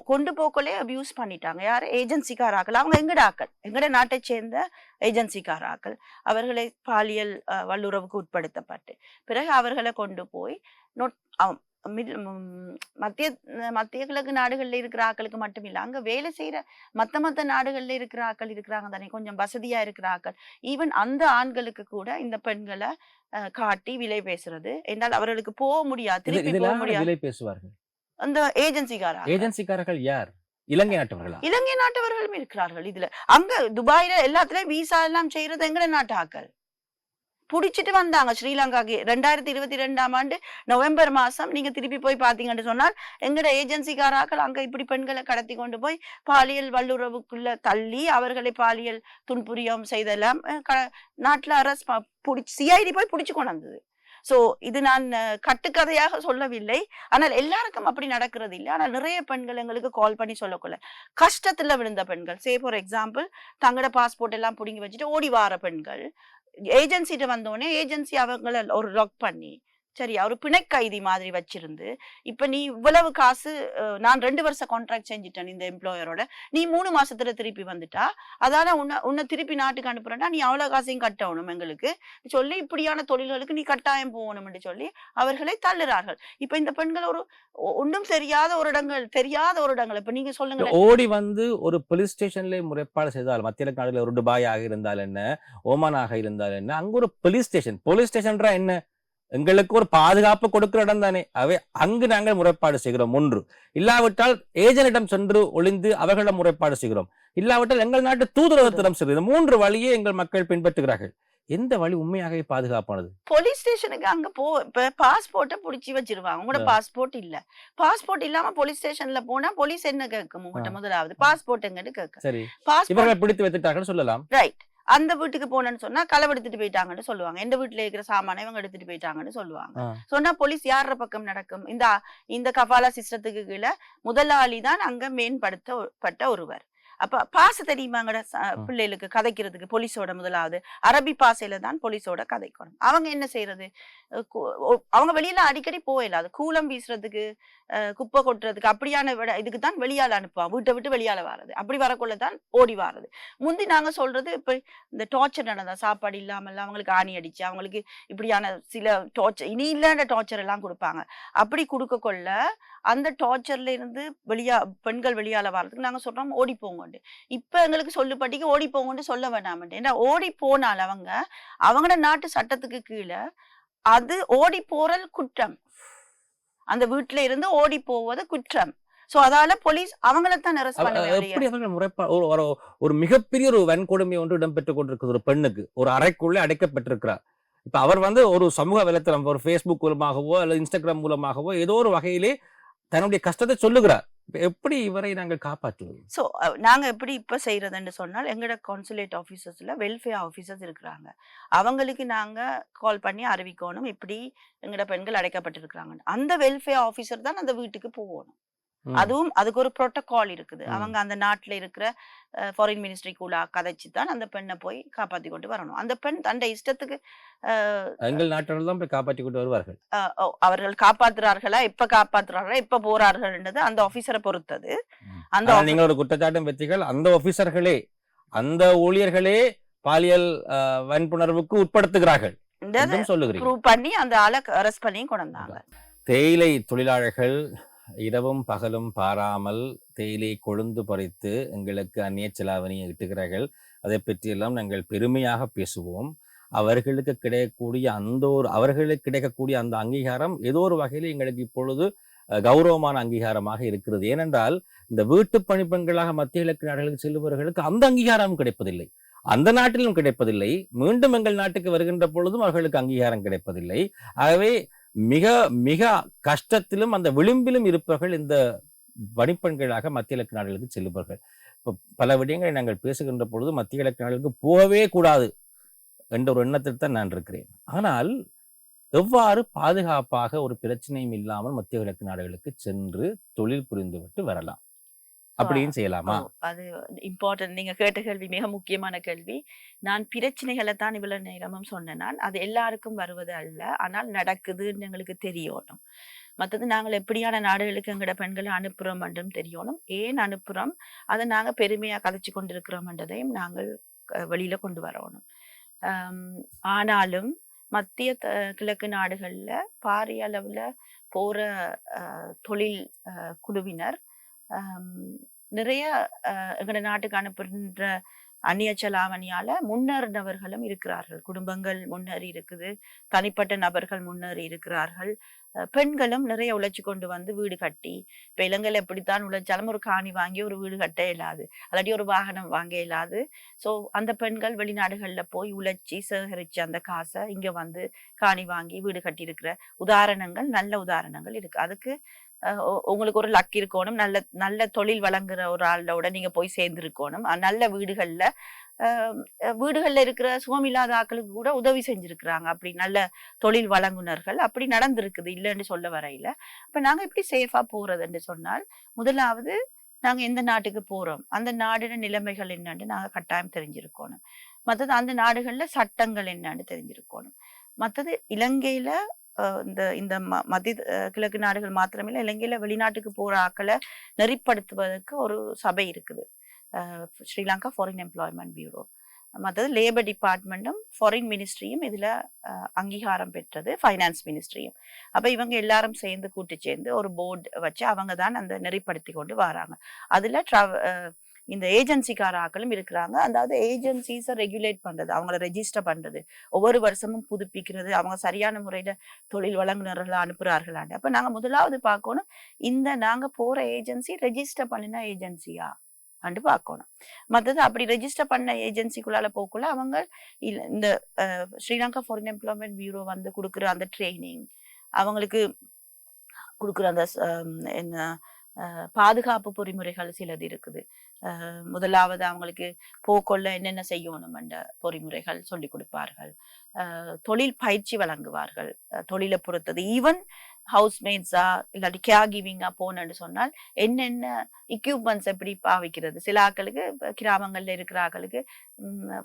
கொண்டு போக்கலே அபியூஸ் பண்ணிட்டாங்க. யாரு? ஏஜென்சிக்காராக்கள். அவங்க எங்கட ஆக்கள். எங்கட நாட்டைச் சேர்ந்த ஏஜென்சிக்காராக்கள். அவர்களை பாலியல் வல்லுறவுக்கு உட்படுத்தப்பட்டு, பிறகு அவர்கள கொண்டு போய் நொட் அவ் மத்திய மத்திய கிழக்கு நாடுகள்ல இருக்கிற ஆட்களுக்கு மட்டும் இல்ல, அங்க வேலை செய்யற மத்த நாடுகள்ல இருக்கிற ஆட்கள் இருக்கிறாங்க தானே, கொஞ்சம் வசதியா இருக்கிற ஆட்கள். ஈவன் அந்த ஆண்களுக்கு கூட இந்த பெண்களை காட்டி விலை பேசுறது என்றால் அவர்களுக்கு போக முடியாது, திருப்பி போக முடியாது. விலை பேசுவார்கள். அந்த ஏஜென்சிக்காரர்கள். ஏஜென்சிக்காரர்கள் யார்? இலங்கை நாட்டவர்களா? இலங்கை நாட்டவர்களும் இருக்கிறார்கள் இதுல. அங்க துபாயில எல்லாத்துலயும் விசா எல்லாம் செய்யறது எங்கட நாட்டு ஆட்கள் புடிச்சிட்டு வந்தாங்க ஸ்ரீலங்காக்கு. 2022ஆம் ஆண்டு நவம்பர் மாசம் நீங்க திருப்பி போய் பாத்தீங்கன்னு சொன்னால் எங்கட ஏஜென்சிக்காராக்கள் அங்க இப்படி பெண்களை கடத்தி கொண்டு போய் பாலியல் வல்லுறவுக்குள்ள தள்ளி அவர்களை பாலியல் துன்புரியம் செய்தெல்லாம் நாட்டுல அரசு சிஐடி போய் புடிச்சு கொண்டு வந்தது. சோ இது நான் கட்டுக்கதையாக சொல்லவில்லை, ஆனால் எல்லாருக்கும் அப்படி நடக்கிறது இல்லை. ஆனால் நிறைய பெண்கள் எங்களுக்கு கால் பண்ணி சொல்லக்கொள்ள கஷ்டத்துல விழுந்த பெண்கள், சே ஃபார் எக்ஸாம்பிள் தங்களோட பாஸ்போர்ட் எல்லாம் புடுங்கி வச்சுட்டு ஓடி வார பெண்கள், ஏஜென்சிட்ட வந்தோடனே ஏஜென்சி அவங்கள ஒரு லாக் பண்ணி சரியா ஒரு பிணை கைதி மாதிரி வச்சிருந்து, இப்ப நீ இவ்வளவு காசு நான் 2 வருஷம் கான்ட்ராக்ட் செஞ்சுட்டேன் இந்த எம்ப்ளாயரோட, நீ 3 மாசத்துல திருப்பி வந்துட்டா, அதால உன்னை திருப்பி நாட்டுக்கு அனுப்புறேன்னா நீ அவ்வளவு காசையும் கட்டணும் எங்களுக்கு சொல்லி, இப்படியான தொழில்களுக்கு நீ கட்டாயம் போகணும் என்று சொல்லி அவர்களை தள்ளுறார்கள். இப்ப இந்த பெண்கள் ஒரு ஒன்றும் தெரியாத ஒரு இடங்கள் இப்ப நீங்க சொல்லுங்க, ஓடி வந்து ஒரு போலீஸ் ஸ்டேஷன்ல முறைப்பாடு செய்தால், மத்திய நாடுல ஒரு துபாய் ஆக இருந்தால் என்ன, ஓமான் ஆக இருந்தால் என்ன, அங்க ஒரு போலீஸ் ஸ்டேஷன்ரா என்ன, எங்களுக்கு ஒரு பாதுகாப்பு கொடுக்கிற இடம் தானே. அவை அங்கு நாங்கள் முறைப்பாடு செய்கிறோம். ஒன்று இல்லாவிட்டால் ஏஜென்டிடம் சென்று ஒளிந்து அவர்களிடம் முறைப்பாடு செய்கிறோம். இல்லாவிட்டால் எங்கள் நாட்டு தூதரகத்திடம் செல்கிறது. 3 வழியே எங்கள் மக்கள் பின்பற்றுகிறார்கள். எந்த வழி உண்மையாகவே பாதுகாப்பானது? போலீஸ் ஸ்டேஷனுக்கு அங்க பாஸ்போர்ட்டை புடிச்சு வச்சிருவாங்க. உங்களோட பாஸ்போர்ட் இல்ல, பாஸ்போர்ட் இல்லாம போலீஸ் ஸ்டேஷன்ல போனா போலீஸ் என்ன கேட்கும்? உங்கள்கிட்ட முதலாவது பாஸ்போர்ட் எங்கன்னு கேட்கும். சரி, இவர்கள் பிடித்து வைத்துட்டார்கள் சொல்லலாம். ரைட். அந்த வீட்டுக்கு போனேன்னு சொன்னா களவு எடுத்துட்டு போயிட்டாங்கன்னு சொல்லுவாங்க. எந்த வீட்டுல இருக்கிற சாமான இவங்க எடுத்துட்டு போயிட்டாங்கன்னு சொல்லுவாங்க. சொன்னா போலீஸ் யார பக்கம் நடக்கும்? இந்த கபாலா சிஸ்டத்துக்கு கீழே முதலாளி தான் அங்க மேம்படுத்தப்பட்ட ஒருவர். அப்ப பாச தெரியுமாங்கட பிள்ளைகளுக்கு கதைக்கிறதுக்கு போலீஸோட முதலாவது அரபி பாசையில தான் போலீஸோட கதைக்கணும். அவங்க என்ன செய்யறது? அவங்க வெளியில அடிக்கடி போயிடாது, கூலம் வீசுறதுக்கு குப்பை கொட்டுறதுக்கு அப்படியான இதுக்கு தான் வெளியால அனுப்புவாங்க. வீட்டை விட்டு வெளியால வர்றது, அப்படி வரக்குள்ளதான் ஓடி வர்றது. முந்தி நாங்க சொல்றது இப்ப இந்த டார்ச்சர் நடந்தா, சாப்பாடு இல்லாமல் அவங்களுக்கு ஆணி அடிச்சு அவங்களுக்கு இப்படியான சில டார்ச்சர், இனி இல்லாத டார்ச்சர் எல்லாம் கொடுப்பாங்க. அப்படி கொடுக்க கொள்ள அந்த டார்ச்சர்ல இருந்து பெண்கள் வெளியால வர்றதுக்கு நாங்க சொல்றோம் ஓடி போங்க. இப்ப எங்களுக்கு சொல்லுபடிக்கு ஓடி போங்கன்னு சொல்ல வேண்டாம். ஏன்னா ஓடி போனால் அவங்களோட நாட்டு சட்டத்துக்கு கீழே அது ஓடி போறல் குற்றம். அந்த வீட்டுல இருந்து ஓடி போவது குற்றம். சோ அதால போலீஸ் அவங்களைத்தான் அரெஸ்ட் பண்ணுவாங்க. ஒரு மிகப்பெரிய ஒரு வன்கொடுமை ஒன்று இடம்பெற்றுக் கொண்டிருக்கிறது. ஒரு பெண்ணுக்கு ஒரு அறைக்குள்ளே அடைக்கப்பட்டிருக்கிறார். இப்ப அவர் ஒரு சமூக வலைத்தளம், ஒரு Facebook மூலமாகவோ அல்லது Instagram மூலமாகவோ ஏதோ ஒரு வகையிலே தன்னுடைய கஷ்டத்தை சொல்லுகிறார். எப்படி இவரை நாங்கள் காப்பாற்றுவது? சோ நாங்க எப்படி இப்ப செய்யறதுன்னு சொன்னால், எங்கட கான்சுலேட் ஆபீசர்ஸ்ல வெல்ஃபேர் ஆபீசர்ஸ் இருக்கிறாங்க. அவங்களுக்கு நாங்க கால் பண்ணி அறிவிக்கணும் இப்படி எங்கட பெண்கள் அடைக்கப்பட்டிருக்கிறாங்க. அந்த வெல்ஃபேர் ஆபீசர் தான் அந்த வீட்டுக்கு போகணும். அதுவும் அதுக்கு ஒரு புரோட்டோகால் இருக்குது. அவங்க அந்த நாட்டுல இருக்கிற ஃபாரின் மினிஸ்ட்ரிக்குள்ள கதைச்சு தான் அந்த பெண்ணை போய் காப்பாத்தி கொண்டு வரணும். அந்த பெண் தன்னை இஷ்டத்துக்கு எங்கள் நாட்டில் தான் போய் காப்பாற்றி கொண்டு வருவார்கள். அவர்கள் காப்பாற்றுறார்களா, எப்ப காப்பாற்றுறார்களா, எப்ப போறார்கள்ன்றது அந்த ஆபீசரை பொறுத்தது. அந்த நீங்க ஒரு குற்றச்சாட்டும் பெற்றீர்கள், அந்த ஆபீசர்களே அந்த ஊழியர்களே பாலியல் வன்புணர்வுக்கு உட்படுத்துகிறார்கள் ப்ரூவ் பண்ணி அந்த ஆளை அரெஸ்ட் பண்ணி கொண்டு வந்தாங்க. தேயிலை தொழிலாளர்கள் இரவும் பகலும் பாராமல் தேயிலை கொழுந்து பறித்து எங்களுக்கு அந்நிய செலாவணியை இட்டுகிறார்கள். அதை பற்றியெல்லாம் நாங்கள் பெருமையாக பேசுவோம். அவர்களுக்கு கிடைக்கக்கூடிய அந்த அங்கீகாரம் ஏதோ ஒரு வகையில் எங்களுக்கு இப்பொழுது கௌரவமான அங்கீகாரமாக இருக்கிறது. ஏனென்றால் இந்த வீட்டு பணிப்பெண்களாக மத்திய கிழக்கு நாடுகளுக்கு செல்லுபவர்களுக்கு அந்த அங்கீகாரம் கிடைப்பதில்லை, அந்த நாட்டிலும் கிடைப்பதில்லை. மீண்டும் எங்கள் நாட்டுக்கு வருகின்ற பொழுதும் அவர்களுக்கு அங்கீகாரம் கிடைப்பதில்லை. ஆகவே மிக மிக கஷ்டத்திலும் அந்த விளிம்பிலும் இருப்பவர்கள் இந்த பணிப்பெண்களாக மத்திய கிழக்கு நாடுகளுக்கு செல்லுபவர்கள். இப்போ பல விடயங்களை நாங்கள் பேசுகின்ற பொழுது மத்திய கிழக்கு நாடுகளுக்கு போகவே கூடாது என்ற ஒரு எண்ணத்தில் தான் நான் இருக்கிறேன். ஆனால் எவ்வாறு பாதுகாப்பாக ஒரு பிரச்சனையும் இல்லாமல் மத்திய கிழக்கு நாடுகளுக்கு சென்று தொழில் புரிந்துவிட்டு வரலாம்? ஸோ அப்படியும் ஓ செய்யலாமா? அது இம்பார்ட்டன்ட். நீங்க கேட்ட கேள்வி மிக முக்கியமான கேள்வி. நான் பிரச்சனைகள தான் இவ்வளவு நேரமும் சொன்னேன் நான். அது எல்லாருக்கும் வருவது அல்ல. ஆனால் நடக்குதுன்னு எங்களுக்கு தெரியணும். மத்தது நாங்கள் எப்படியான நாடுகளுக்கு எங்கட பெண்கள அனுப்புறோம் என்றும் தெரியணும். ஏன் அனுப்புறோம்? அத நாங்க பெருமையா கதைச்சு கொண்டிருக்கிறோம்ன்றதையும் நாங்கள் வெளியில கொண்டு வரணும். அம் ஆனாலும் மத்திய கிழக்கு நாடுகள்ல பாரிய அளவுல போற அ தொழில் குழுவினர் அம் நிறைய எங்கட நாட்டுக்கு அனுப்புகின்ற அந்நிய செலாவணியால முன்னேறினவர்களும் இருக்கிறார்கள். குடும்பங்கள் முன்னேறி இருக்குது. தனிப்பட்ட நபர்கள் முன்னேறி இருக்கிறார்கள். பெண்களும் நிறைய உழைச்சு கொண்டு வந்து வீடு கட்டி, இப்ப இலங்கையில எப்படித்தான் உழைச்சாலும் ஒரு காணி வாங்கி ஒரு வீடு கட்ட இயலாது. இல்லாட்டி ஒரு வாகனம் வாங்க இயலாது. ஸோ அந்த பெண்கள் வெளிநாடுகள்ல போய் உழைச்சி சேகரிச்சு அந்த காசை இங்க வந்து காணி வாங்கி வீடு கட்டியிருக்கிற உதாரணங்கள், நல்ல உதாரணங்கள் இருக்கு. அதுக்கு உங்களுக்கு ஒரு லக் இருக்கணும். நல்ல நல்ல தொழில் வழங்குற ஒரு ஆளோட நீங்க போய் சேர்ந்திருக்கணும். நல்ல வீடுகள்ல வீடுகள்ல இருக்கிற சுகமில்லாத ஆட்களுக்கு கூட உதவி செஞ்சிருக்கிறாங்க. அப்படி நல்ல தொழில் வழங்குனர்கள் அப்படி நடந்திருக்குது. இல்லைன்னு சொல்ல வரையில. அப்ப நாங்க எப்படி சேஃபா போறதுன்னு சொன்னால், முதலாவது நாங்க எந்த நாட்டுக்கு போறோம்? அந்த நாடின நிலைமைகள் என்னன்னு நாங்க கட்டாயம் தெரிஞ்சிருக்கணும். மத்தது அந்த நாடுகள்ல சட்டங்கள் என்னன்னு தெரிஞ்சிருக்கணும். மத்தது இலங்கையில இந்த இந்த மத்திய கிழக்கு நாடுகள் மாத்திரமில்ல, இலங்கையில வெளிநாட்டுக்கு போற ஆட்களை நெறிப்படுத்துவதற்கு ஒரு சபை இருக்குது. Sri Lanka foreign employment bureau. மற்றது லேபர் டிபார்ட்மெண்ட்டும் ஃபாரின் மினிஸ்ட்ரியும் இதுல அங்கீகாரம் பெற்றது, ஃபைனான்ஸ் மினிஸ்ட்ரியும். அப்ப இவங்க எல்லாரும் சேர்ந்து கூட்டு சேர்ந்து ஒரு போர்டு வச்சு அவங்க தான் அந்த நெறிப்படுத்தி கொண்டு வராங்க. அதுல இந்த ஏஜென்சிக்கார ஆக்களும் இருக்கிறாங்க. அதாவது ஏஜென்சிஸை ரெகுலேட் பண்றது, அவங்கள ரெஜிஸ்டர் பண்றது, ஒவ்வொரு வருஷமும் புதுப்பிக்கிறது, அவங்க சரியான முறையில தொழில் வழங்குனர்களை அனுப்புறார்களாண்டு. அப்ப நாங்க முதலாவது பார்க்கணும், இந்த நாங்க போற ஏஜென்சி ரெஜிஸ்டர் பண்ணின ஏஜென்சியா அண்டு பார்க்கணும். மற்றது அப்படி ரெஜிஸ்டர் பண்ண ஏஜென்சிக்குள்ளால போக்குள்ள அவங்க இந்த ஸ்ரீலங்கா ஃபாரின் எம்ப்ளாய்மெண்ட் பியூரோ வந்து கொடுக்குற அந்த ட்ரைனிங், அவங்களுக்கு கொடுக்குற அந்த என்ன பாதுகாப்பு பொறிமுறைகள் சிலது இருக்குது. முதலாவது அவங்களுக்கு போக்கொள்ள என்னென்ன செய்யணும் என்ற பொறிமுறைகள் சொல்லி கொடுப்பார்கள். தொழில் பயிற்சி வழங்குவார்கள். தொழிலை பொறுத்தது ஈவன் ஹவுஸ்மேட்ஸா இல்லாட்டி கேர் கிவிங்கா போனன்னு சொன்னால் என்னென்ன எக்யூப்மெண்ட்ஸ் எப்படி பாவிக்கிறது. சில ஆக்களுக்கு கிராமங்கள்ல இருக்கிற ஆக்களுக்கு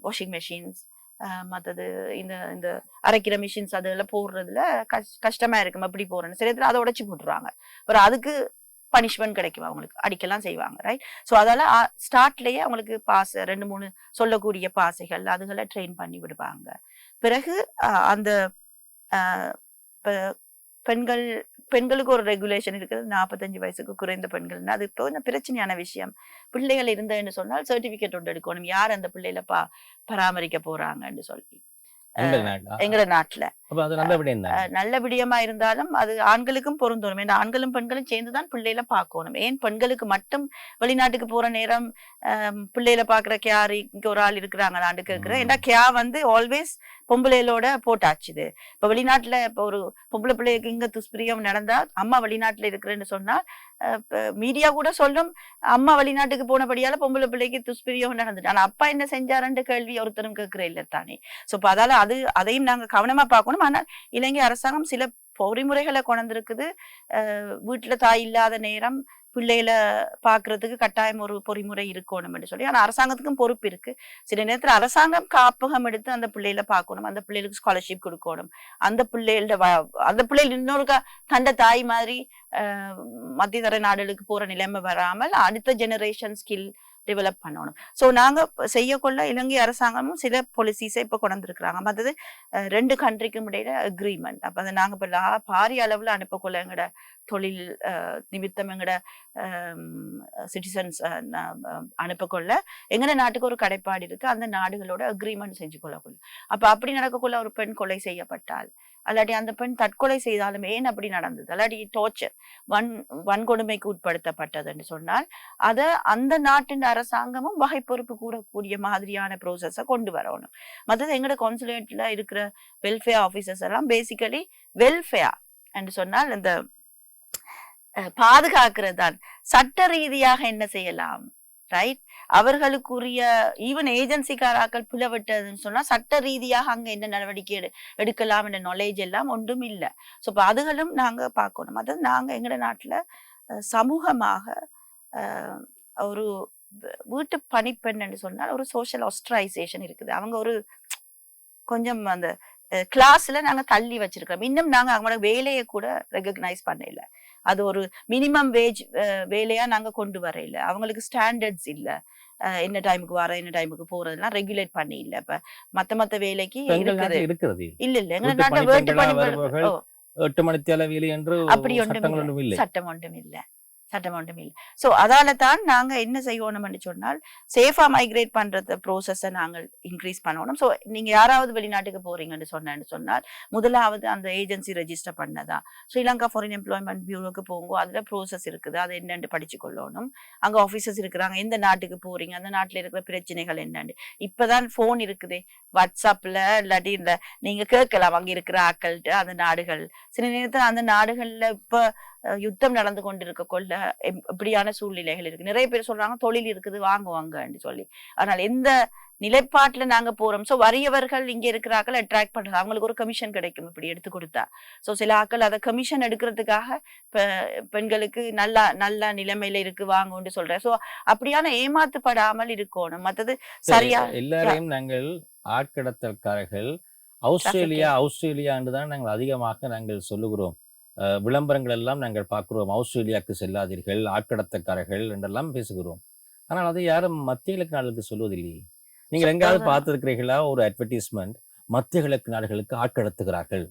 வாஷிங் மெஷின்ஸ், மற்றது இந்த இந்த அரைக்கிற மிஷின்ஸ் அதெல்லாம் போடுறதுல கஷ்டமா இருக்கும். எப்படி போறேன்னு சில இடத்துல அதை உடைச்சு போட்டுருவாங்க. அப்புறம் அதுக்கு பனிஷ்மெண்ட் கிடைக்கும், அவங்களுக்கு அடிக்கலாம் செய்வாங்க. ரைட். ஸோ அதால ஸ்டார்ட்லயே அவங்களுக்கு பாசை 2-3 சொல்லக்கூடிய பாசைகள் அதுகளை ட்ரெயின் பண்ணி விடுவாங்க. பிறகு அந்த பெண்கள் பெண்களுக்கு ஒரு ரெகுலேஷன் இருக்குது. 45 வயசுக்கு குறைந்த பெண்கள். அது இப்போ பிரச்சனையான விஷயம். பிள்ளைகள் இருந்ததுன்னு சொன்னால் சர்டிபிகேட் ஒன்று எடுக்கணும், யார் அந்த பிள்ளைகளை பராமரிக்க போறாங்கன்னு சொல்லி. எங்கட நாட்டுல நல்ல விடயமா இருந்தாலும் அது ஆண்களுக்கும் பொருந்தணும். ஏன்னா ஆண்களும் பெண்களும் சேர்ந்துதான் பிள்ளைகளை பார்க்கணும். ஏன் பெண்களுக்கு மட்டும் வெளிநாட்டுக்கு போற நேரம் பிள்ளைகளை பாக்குற கேர் இங்க ஒரு ஆள் இருக்கிறாங்களான்னு கேட்கிறேன். ஏன்னா கேர் வந்து ஆல்வேஸ் பொம்பளைகளோட போட்டாச்சுது. இப்ப வெளிநாட்டுல இப்ப ஒரு பொம்பளை பிள்ளைக்கு இங்க துஷ்பிரியம் நடந்தா அம்மா வெளிநாட்டுல இருக்கிறேன்னு சொன்னா மீடியா கூட சொல்லும், அம்மா வெளிநாட்டுக்கு போனபடியால பொம்பளை பிள்ளைக்கு துஷ்பிரியம் நடந்துட்டு. ஆனா அப்பா என்ன செஞ்சாருன்ற கேள்வி ஒருத்தரும் கேட்கிற இல்ல தானே. சோ அதால அதையும் நாங்க கவனமா பார்க்கணும். ஆனால் இலங்கை அரசாங்கம் சில பொறிமுறைகளை கொண்டிருக்குது. வீட்டுல தாய் இல்லாத நேரம் பிள்ளைகளை பாக்குறதுக்கு கட்டாயம் ஒரு பொறிமுறை இருக்கணும் என்று சொல்லி. ஆனா அரசாங்கத்துக்கும் பொறுப்பு இருக்கு. சில நேரத்துல அரசாங்கம் காப்பகம் எடுத்து அந்த பிள்ளைகளை பார்க்கணும், அந்த பிள்ளைகளுக்கு ஸ்காலர்ஷிப் கொடுக்கணும், அந்த பிள்ளைகள் இன்னொரு தண்ட தாய் மாதிரி மத்திய தர நாடுகளுக்கு போற நிலைமை வராமல் அடுத்த ஜெனரேஷன் ஸ்கில் டெவலப் பண்ணணும். ஸோ நாங்க செய்யக்கொள்ள இலங்கை அரசாங்கமும் சில பாலிசிஸை இப்ப கொண்டிருக்கிறாங்க. மற்றது 2 கண்ட்ரிக்கும் இடையில அக்ரிமெண்ட். அப்ப அதை நாங்க இப்ப பாரிய அளவுல அனுப்பக்கொள்ள எங்கட தொழில் நிமித்தம் எங்கட சிட்டிசன்ஸ் அனுப்பக்கொள்ள எங்கட நாட்டுக்கு ஒரு கடைப்பாடு இருக்கு. அந்த நாடுகளோட அக்ரிமெண்ட் செஞ்சு கொள்ளக்குள்ள அப்ப அப்படி நடக்கக்குள்ள ஒரு பெண் கொலை செய்யப்பட்டால், அல்லாட்டி அந்த பெண் தற்கொலை செய்தாலும் ஏன் அப்படி நடந்தது, அல்லாட்டி டோர்ச்சர் வன்கொடுமைக்கு உட்படுத்தப்பட்டதுன்னு சொன்னால் அதை அந்த நாட்டின் அரசாங்கமும் வகை பொறுப்பு கூடக்கூடிய மாதிரியான ப்ரோசஸ கொண்டு வரணும். மற்றது எங்கட கான்சுலேட்ல இருக்கிற வெல்ஃபேர் ஆபீசர்ஸ் எல்லாம் பேசிக்கலி வெல்ஃபேர் என்று சொன்னால் இந்த பாதுகாக்கிறது தான். சட்ட ரீதியாக என்ன செய்யலாம், ரைட், அவர்களுக்குரிய ஈவன் ஏஜென்சிக்காராக்கள் பிளவிட்டதுன்னு சொன்னா சட்ட ரீதியாக அங்க என்ன நடவடிக்கை எடுக்கலாம் என்ற நாலேஜ் எல்லாம் ஒன்றும் இல்லை. ஸோ இப்போ அதுகளும் நாங்க பார்க்கணும். அதாவது நாங்க எங்கட நாட்டுல சமூகமாக ஒரு வீட்டு பணிப்பெண் என்று சொன்னால் ஒரு சோஷியல் ஆஸ்ட்ரைசேஷன் இருக்குது. அவங்க ஒரு கொஞ்சம் அந்த கிளாஸ்ல நாங்க தள்ளி வச்சிருக்கோம். இன்னும் நாங்க அவங்களோட வேலையை கூட ரெகக்னைஸ் பண்ணல. அது ஒரு மினிமம் வேஜ் வேலையா நாங்க கொண்டு வரையில. அவங்களுக்கு ஸ்டாண்டர்ட்ஸ் இல்ல. என்ன டைமுக்கு வர என்ன டைமுக்கு போறதெல்லாம் ரெகுலேட் பண்ணி இல்ல. இப்ப மத்த வேலைக்கு இருக்கிறது இல்ல எங்க நாட்டுல வீட்டு பணி 8 மணித்தியால வேலை என்று அப்படி ஒன்றும் இல்லை. சட்டம் ஒன்றும் இல்லை. சோ அதால தான் நாங்க என்ன செய்யணும்னு சொன்னால் சேஃபா மைக்ரேட் பண்றத ப்ரோசஸை நாங்கள் இன்க்ரீஸ் பண்ணணும். சோ நீங்க யாராவது வெளிநாட்டுக்கு போறீங்கன்னு சொன்னால் முதலாவது அந்த ஏஜென்சி ரெஜிஸ்டர் பண்ணதா ஸ்ரீலங்கா ஃபாரின் எம்ப்ளாய்மெண்ட் பியூரோக்கு போங்க. அதுல ப்ரோசஸ் இருக்குது, அதை என்னன்னு படிச்சு கொள்ளணும். அங்க ஆபீசர்ஸ் இருக்கிறாங்க, எந்த நாட்டுக்கு போறீங்க, அந்த நாட்டுல இருக்கிற பிரச்சனைகள் என்னன்னு. இப்பதான் போன் இருக்குது, வாட்ஸ்அப்ல இல்லாட்டி இந்த நீங்க கேட்கலாம் அங்க இருக்கிற ஆக்கள்கிட்ட. அந்த நாடுகள் சில நேரத்துல அந்த நாடுகள்ல இப்ப யுத்தம் நடந்து கொண்டிருக்க கொள்ள இப்படியான சூழ்நிலைகள் இருக்கு. நிறைய பேர் சொல்றாங்க தொழில் இருக்குது வாங்குவாங்கன்னு சொல்லி. ஆனால் எந்த நிலைப்பாட்டுல நாங்க போறோம். சோ வறியவர்கள் இங்க இருக்கிற ஆக்கள் அட்ராக்ட் பண்றது, அவங்களுக்கு ஒரு கமிஷன் கிடைக்கும் இப்படி எடுத்து கொடுத்தா. சோ சில ஆக்கள் அதை கமிஷன் எடுக்கிறதுக்காக பெண்களுக்கு நல்ல நிலைமையில இருக்கு வாங்குன்னு சொல்றேன். சோ அப்படியான ஏமாத்துப்படாமல் இருக்கணும். மற்றது சரியா எல்லாரையும் நாங்கள் ஆட்கடத்தல்காரர்கள் ஆஸ்திரேலியா என்றுதான் நாங்கள் அதிகமாக நாங்கள் சொல்லுகிறோம். விளம்பரங்கள் எல்லாம் நாங்கள் பார்க்கிறோம். ஆஸ்திரேலியாவுக்கு செல்லாதீர்கள், ஆட்கடத்தக்காரர்கள் என்றெல்லாம் பேசுகிறோம். ஆனால் அதை யாரும் மத்திய கிழக்கு நாடுகளுக்கு சொல்வதில்லையே. நீங்கள் எங்காவது பார்த்திருக்கிறீர்களா ஒரு அட்வர்டைஸ்மெண்ட் மத்திய கிழக்கு நாடுகளுக்கு ஆட்கடத்துகிறார்கள்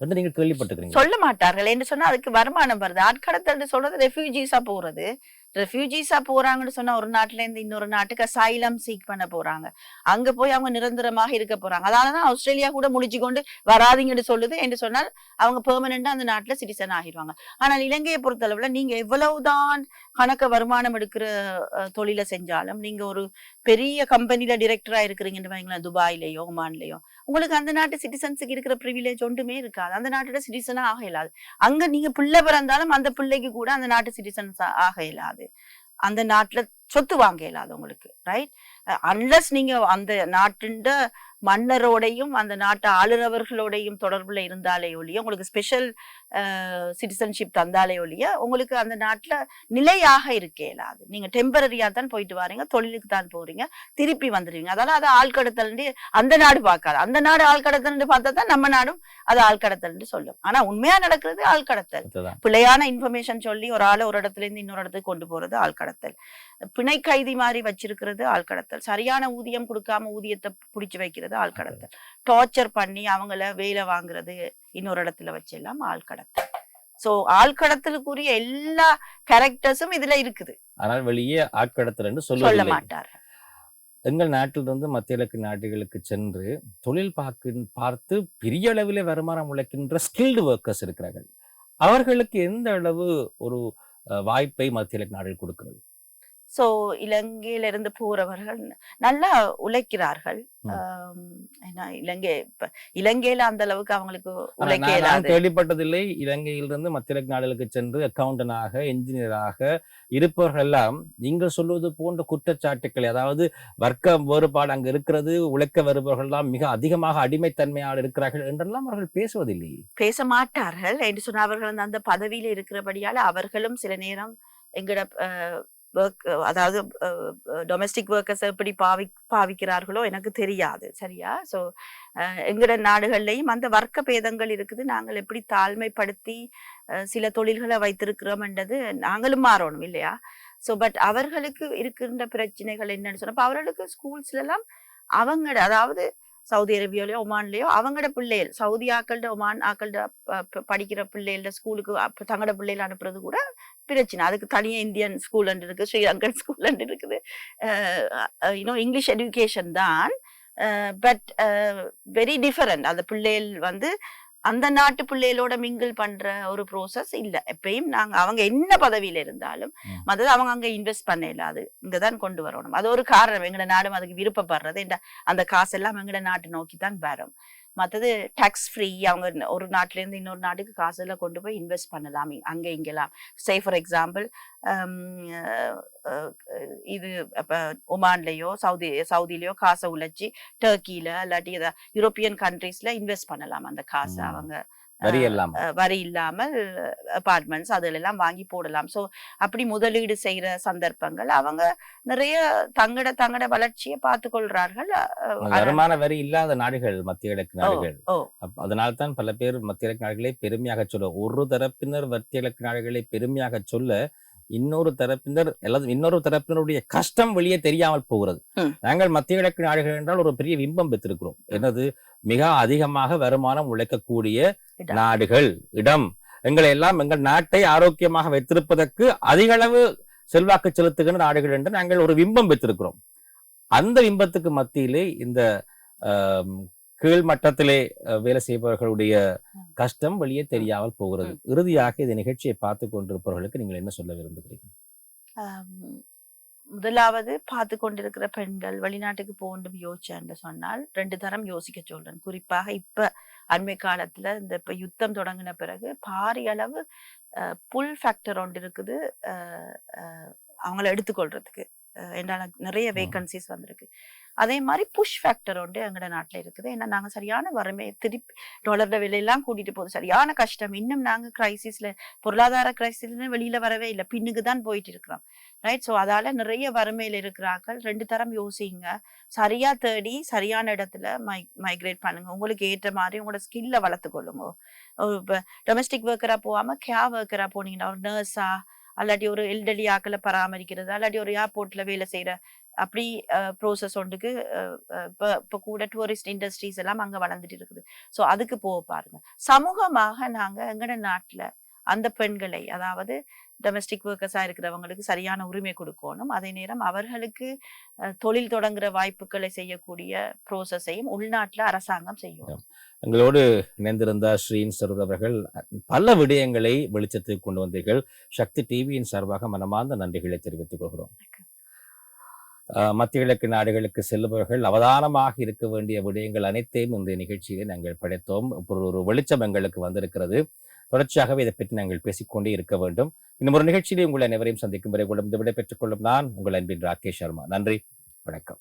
என்று நீங்கள் கேள்விப்பட்டிருக்கிறீங்க? சொல்ல மாட்டார்கள். என்று சொன்னா அதுக்கு வருமானம் வருது. ஆட்கடத்தல் சொல்றது ரெஃப்யூஜிஸா போறது. ரெஃப்யூஜிஸா போறாங்கன்னு சொன்னா ஒரு நாட்டுல இருந்து இன்னொரு நாட்டுக்கு அசைலம் சீக் பண்ண போறாங்க. அங்க போய் அவங்க நிரந்தரமாக இருக்க போறாங்க. அதனாலதான் ஆஸ்திரேலியா கூட முடிச்சு கொண்டு வராதிங்கன்னு சொல்லுது. என்று சொன்னால் அவங்க பெர்மனண்டா அந்த நாட்டுல சிட்டிசன் ஆகிடுவாங்க. ஆனால் இலங்கையை பொறுத்தளவுல நீங்க எவ்வளவுதான் கணக்க வருமானம் எடுக்கிற தொழிலை செஞ்சாலும், நீங்க ஒரு பெரிய கம்பெனில டிரெக்டரா இருக்கிறீங்கன்னு வைங்களேன், துபாயிலேயோ ஒமான்லயோ, உங்களுக்கு அந்த நாட்டு சிட்டிசன்ஸுக்கு இருக்கிற ப்ரிவிலேஜ் ஒன்றுமே இருக்காது. அந்த நாட்டோட சிட்டிசனா ஆக இயலாது. அங்க நீங்க பிள்ளை பிறந்தாலும் அந்த பிள்ளைக்கு கூட அந்த நாட்டு சிட்டிசன்ஸ் ஆக இயலாது. அந்த நாட்டுல சொத்து வாங்க இயலாது உங்களுக்கு, ரைட்? அன்லஸ் நீங்க அந்த நாட்டுண்ட மன்னரோடையும் அந்த நாட்டு ஆளுநர்களோடையும் தொடர்புல இருந்தாலே ஒழிய, உங்களுக்கு ஸ்பெஷல் சிட்டிசன்ஷிப் தந்தாலே ஒழிய உங்களுக்கு அந்த நாட்டுல நிலையாக இருக்க இயலாது. நீங்க டெம்பரரியா தான் போயிட்டு வாரீங்க, தொழிலுக்கு தான் போறீங்க, திருப்பி வந்துடுவீங்க. அதனால அது ஆழ்கடத்தல் அந்த நாடு பார்க்காது. அந்த நாடு ஆழ்கடத்தல் பார்த்தா தான் நம்ம நாடும் அது ஆழ்கடத்தல் சொல்லும். ஆனா உண்மையா நடக்கிறது ஆழ்கடத்தல். பிள்ளையான இன்ஃபர்மேஷன் சொல்லி ஒரு ஆளை ஒரு இடத்துல இருந்து இன்னொரு இடத்துக்கு கொண்டு போறது ஆழ்கடத்தல். பிணை கைதி மாதிரி வச்சிருக்கிறது ஆழ்கடத்தல். சரியான ஊதியம் கொடுக்காம ஊதியத்தை புடிச்சு வைக்கிறது ஆழ்கடத்தல். டார்ச்சர் பண்ணி அவங்கள வேலை வாங்குறது இன்னொரு இடத்துல வச்செல்லாம் ஆழ்கடத்தல். சோ ஆழ்கடத்தலுக்குரிய எல்லா கேரக்டர்ஸும் இதுல இருக்குது. ஆனால் வெளியே ஆட்கடத்தல் என்று சொல்ல மாட்டார்கள். எங்கள் நாட்டிலிருந்து மத்திய கிழக்கு நாடுகளுக்கு சென்று தொழில் பார்த்து பெரிய அளவில் வருமானம் உழைக்கின்ற ஸ்கில்டு ஒர்க்கர்ஸ் இருக்கிறார்கள். அவர்களுக்கு எந்த அளவு ஒரு வாய்ப்பை மத்திய கிழக்கு நாடுகள் கொடுக்கிறது? சோ இலங்கையில இருந்து போறவர்கள் நல்லா உழைக்கிறார்கள். இலங்கையில அந்த அளவுக்கு அவங்களுக்கு கேள்விப்பட்டதில்லை. இலங்கையிலிருந்து மத்திய கிழக்கு நாடுகளுக்கு சென்று அக்கவுண்டனாக என்ஜினியராக இருப்பவர்கள் எல்லாம் நீங்கள் சொல்வது போன்ற குற்றச்சாட்டுக்களை, அதாவது வர்க்க வேறுபாடு அங்கு இருக்கிறது, உழைக்க வருபவர்கள் எல்லாம் மிக அதிகமாக அடிமைத்தன்மையாக இருக்கிறார்கள் என்றெல்லாம் அவர்கள் பேசுவதில்லை, பேச மாட்டார்கள் என்று சொன்ன. அவர்கள் அந்த பதவியில இருக்கிறபடியால அவர்களும் சில நேரம் எங்கட அதாவது டொமெஸ்டிக் ஒர்க்கர்ஸ் எப்படி பாவிக்கிறார்களோ எனக்கு தெரியாது, சரியா? ஸோ எங்கட நாடுகள்லையும் அந்த வர்க்க பேதங்கள் இருக்குது. நாங்கள் எப்படி தாழ்மைப்படுத்தி சில தொழில்களை வைத்திருக்கிறோம் என்றது நாங்களும் மாறணும் இல்லையா? ஸோ பட் அவர்களுக்கு இருக்கின்ற பிரச்சனைகள் என்னன்னு சொன்னப்ப அவர்களுக்கு ஸ்கூல்ஸ்ல எல்லாம் அவங்களோட, அதாவது சவுதி அரேபியாலயோ ஒமான்லயோ அவங்களோட பிள்ளைகள், சவுதி ஆக்கள்ட ஒமான் ஆக்கள்ட படிக்கிற பிள்ளைகள ஸ்கூலுக்கு தங்களோட பிள்ளைகள் அனுப்புறது கூட பிரச்சனை. அதுக்கு தனியா இந்தியன் ஸ்கூல் இருக்கு, ஸ்ரீலங்கன் ஸ்கூல் இருக்குது. இங்கிலீஷ் எஜுகேஷன் தான், பட் வெரி டிஃபரெண்ட். அந்த பிள்ளைகள் அந்த நாட்டு பிள்ளைகளோட மிங்கிள் பண்ற ஒரு ப்ரோசஸ் இல்ல. எப்பயும் நாங்க அவங்க என்ன பதவியில இருந்தாலும் மற்றது அவங்க அங்க இன்வெஸ்ட் பண்ண இல்லாது இங்கதான் கொண்டு வரணும். அது ஒரு காரணம். எங்கட நாடும் அதுக்கு விருப்பப்படுறது. அந்த காசெல்லாம் எங்கட நாட்டு நோக்கி தான் வரும். மற்றது டாக்ஸ் ஃப்ரீ. அவங்க ஒரு நாட்டுல இருந்து இன்னொரு நாட்டுக்கு காசுல கொண்டு போய் இன்வெஸ்ட் பண்ணலாம் அங்க இங்கெல்லாம். சே ஃபார் எக்ஸாம்பிள் இது அப்ப ஒமான்லயோ சவுதிலயோ காசை உழைச்சி டர்க்கியில இல்லாட்டி யூரோப்பியன் கண்ட்ரீஸ்ல இன்வெஸ்ட் பண்ணலாம் அந்த காசை. அவங்க வரி இல்லாமல் அபார்ட்மெண்ட்ஸ் அதெல்லாம் வாங்கி போடலாம். சோ அப்படி முதலீடு செய்யற சந்தர்ப்பங்கள் அவங்க நிறைய தங்கட வளர்ச்சியை பார்த்து கொள்றார்கள். வருமான வரி இல்லாத நாடுகள் மத்திய கிழக்கு நாடுகள். அதனால்தான் பல பேர் மத்திய கிழக்கு நாடுகளை பெருமையாக சொல்ல, ஒரு தரப்பினர் மத்திய கிழக்கு நாடுகளை பெருமையாக சொல்ல இன்னொரு தரப்பினருடைய கஷ்டம் வெளியே தெரியாமல் போகிறது. நாங்கள் மத்திய கிழக்கு நாடுகள் என்றால் ஒரு பெரிய பிம்பம் பெற்றிருக்கிறோம். என்னது, மிக அதிகமாக வருமானம் உழைக்கக்கூடிய நாடுகள், இடம், எங்களை எல்லாம் எங்கள் நாட்டை ஆரோக்கியமாக வைத்திருப்பதற்கு அதிக அளவு செல்வாக்கு செலுத்துகின்ற நாடுகள் என்று நாங்கள் ஒரு பிம்பம் பெற்றிருக்கிறோம். அந்த பிம்பத்துக்கு மத்தியிலே இந்த கீழ் மட்டத்திலே வேலை செய்பவர்களுடைய கஷ்டம் வெளியே தெரியாமல் போகிறது. இறுதியாக இந்த நிகழ்ச்சியை பார்த்து கொண்டிருப்பவர்களுக்கு நீங்கள் என்ன சொல்ல விரும்புகிறீர்கள்? முதலாவது பார்த்து கொண்டிருக்கிற பெண்கள் வெளிநாட்டுக்கு போகணும் யோசிச்சேன்னு சொன்னால் 2 தரம் யோசிக்க சொல்றேன். குறிப்பாக இப்ப அண்மை காலத்துல இந்த இப்ப யுத்தம் தொடங்கின பிறகு பாரிய அளவு புல் ஃபேக்டர் ஒன்று இருக்குது அவங்கள எடுத்துக்கொள்றதுக்கு. என்னால நிறைய வேகன்சிஸ் வந்திருக்கு. அதே மாதிரி புஷ் ஃபேக்டர் ஒன்று எங்களோட நாட்டுல இருக்குது. ஏன்னா நாங்க சரியான வறுமை, திருப்பி டாலரோட விலையெல்லாம் கூட்டிட்டு போகுது, சரியான கஷ்டம். இன்னும் நாங்க கிரைசிஸ்ல, பொருளாதார கிரைசிஸ்ல வெளியில வரவே இல்லை, பின்னுக்கு தான் போயிட்டு இருக்கிறோம். ரைட். ஸோ அதால நிறைய வறுமையில இருக்கிறார்கள். 2 தரம் யோசிங்க. சரியா தேடி சரியான இடத்துல மைக்ரேட் பண்ணுங்க. உங்களுக்கு ஏற்ற மாதிரி உங்களோட ஸ்கில்ல வளர்த்து கொள்ளுங்க. இப்போ டொமெஸ்டிக் ஒர்க்கரா போகாம கேர் ஒர்க்கரா போனீங்கன்னா, ஒரு நர்ஸா அல்லாட்டி ஒரு எல்டர்லி ஆக்களை பராமரிக்கிறது, அல்லாட்டி ஒரு ஏர்போர்ட்ல வேலை செய்யற அப்படி ப்ரோசஸ் ஒன்றுக்கு இப்போ கூட டூரிஸ்ட் இண்டஸ்ட்ரீஸ் எல்லாம் அங்க வளர்ந்துட்டு இருக்குது. ஸோ அதுக்கு போக பாருங்க. சமூகமாக நாங்க எங்கட நாட்டுல அந்த பெண்களை, அதாவது டொமெஸ்டிக் ஒர்க்கர்ஸா இருக்கிறவங்களுக்கு சரியான உரிமை கொடுக்கணும். அதே நேரம் அவர்களுக்கு தொழில் தொடங்குற வாய்ப்புகளை செய்யக்கூடிய ப்ரோசஸையும் உள்நாட்டுல அரசாங்கம் செய்யும். எங்களோடு இணைந்திருந்த ஸ்ரீன் சரூர் அவர்கள் பல விடயங்களை வெளிச்சத்துக்கு கொண்டு வந்தீர்கள். சக்தி டிவியின் சார்பாக மனமார்ந்த நன்றிகளை தெரிவித்துக் கொள்கிறோம். மத்திய கிழக்கு நாடுகளுக்கு செல்பவர்கள் அவதானமாக இருக்க வேண்டிய விடயங்கள் அனைத்தையும் இந்த நிகழ்ச்சியிலே நாங்கள் படைத்தோம். ஒரு வெளிச்சம் எங்களுக்கு வந்திருக்கிறது. தொடர்ச்சியாகவே இதை பற்றி நாங்கள் பேசிக்கொண்டே இருக்க வேண்டும். இன்னும் ஒரு நிகழ்ச்சியிலே உங்களை அனைவரையும் சந்திக்கும் வரை விடை பெற்றுக் கொள்ளும் நான் உங்கள் அன்பின் ராகேஷ் சர்மா. நன்றி, வணக்கம்.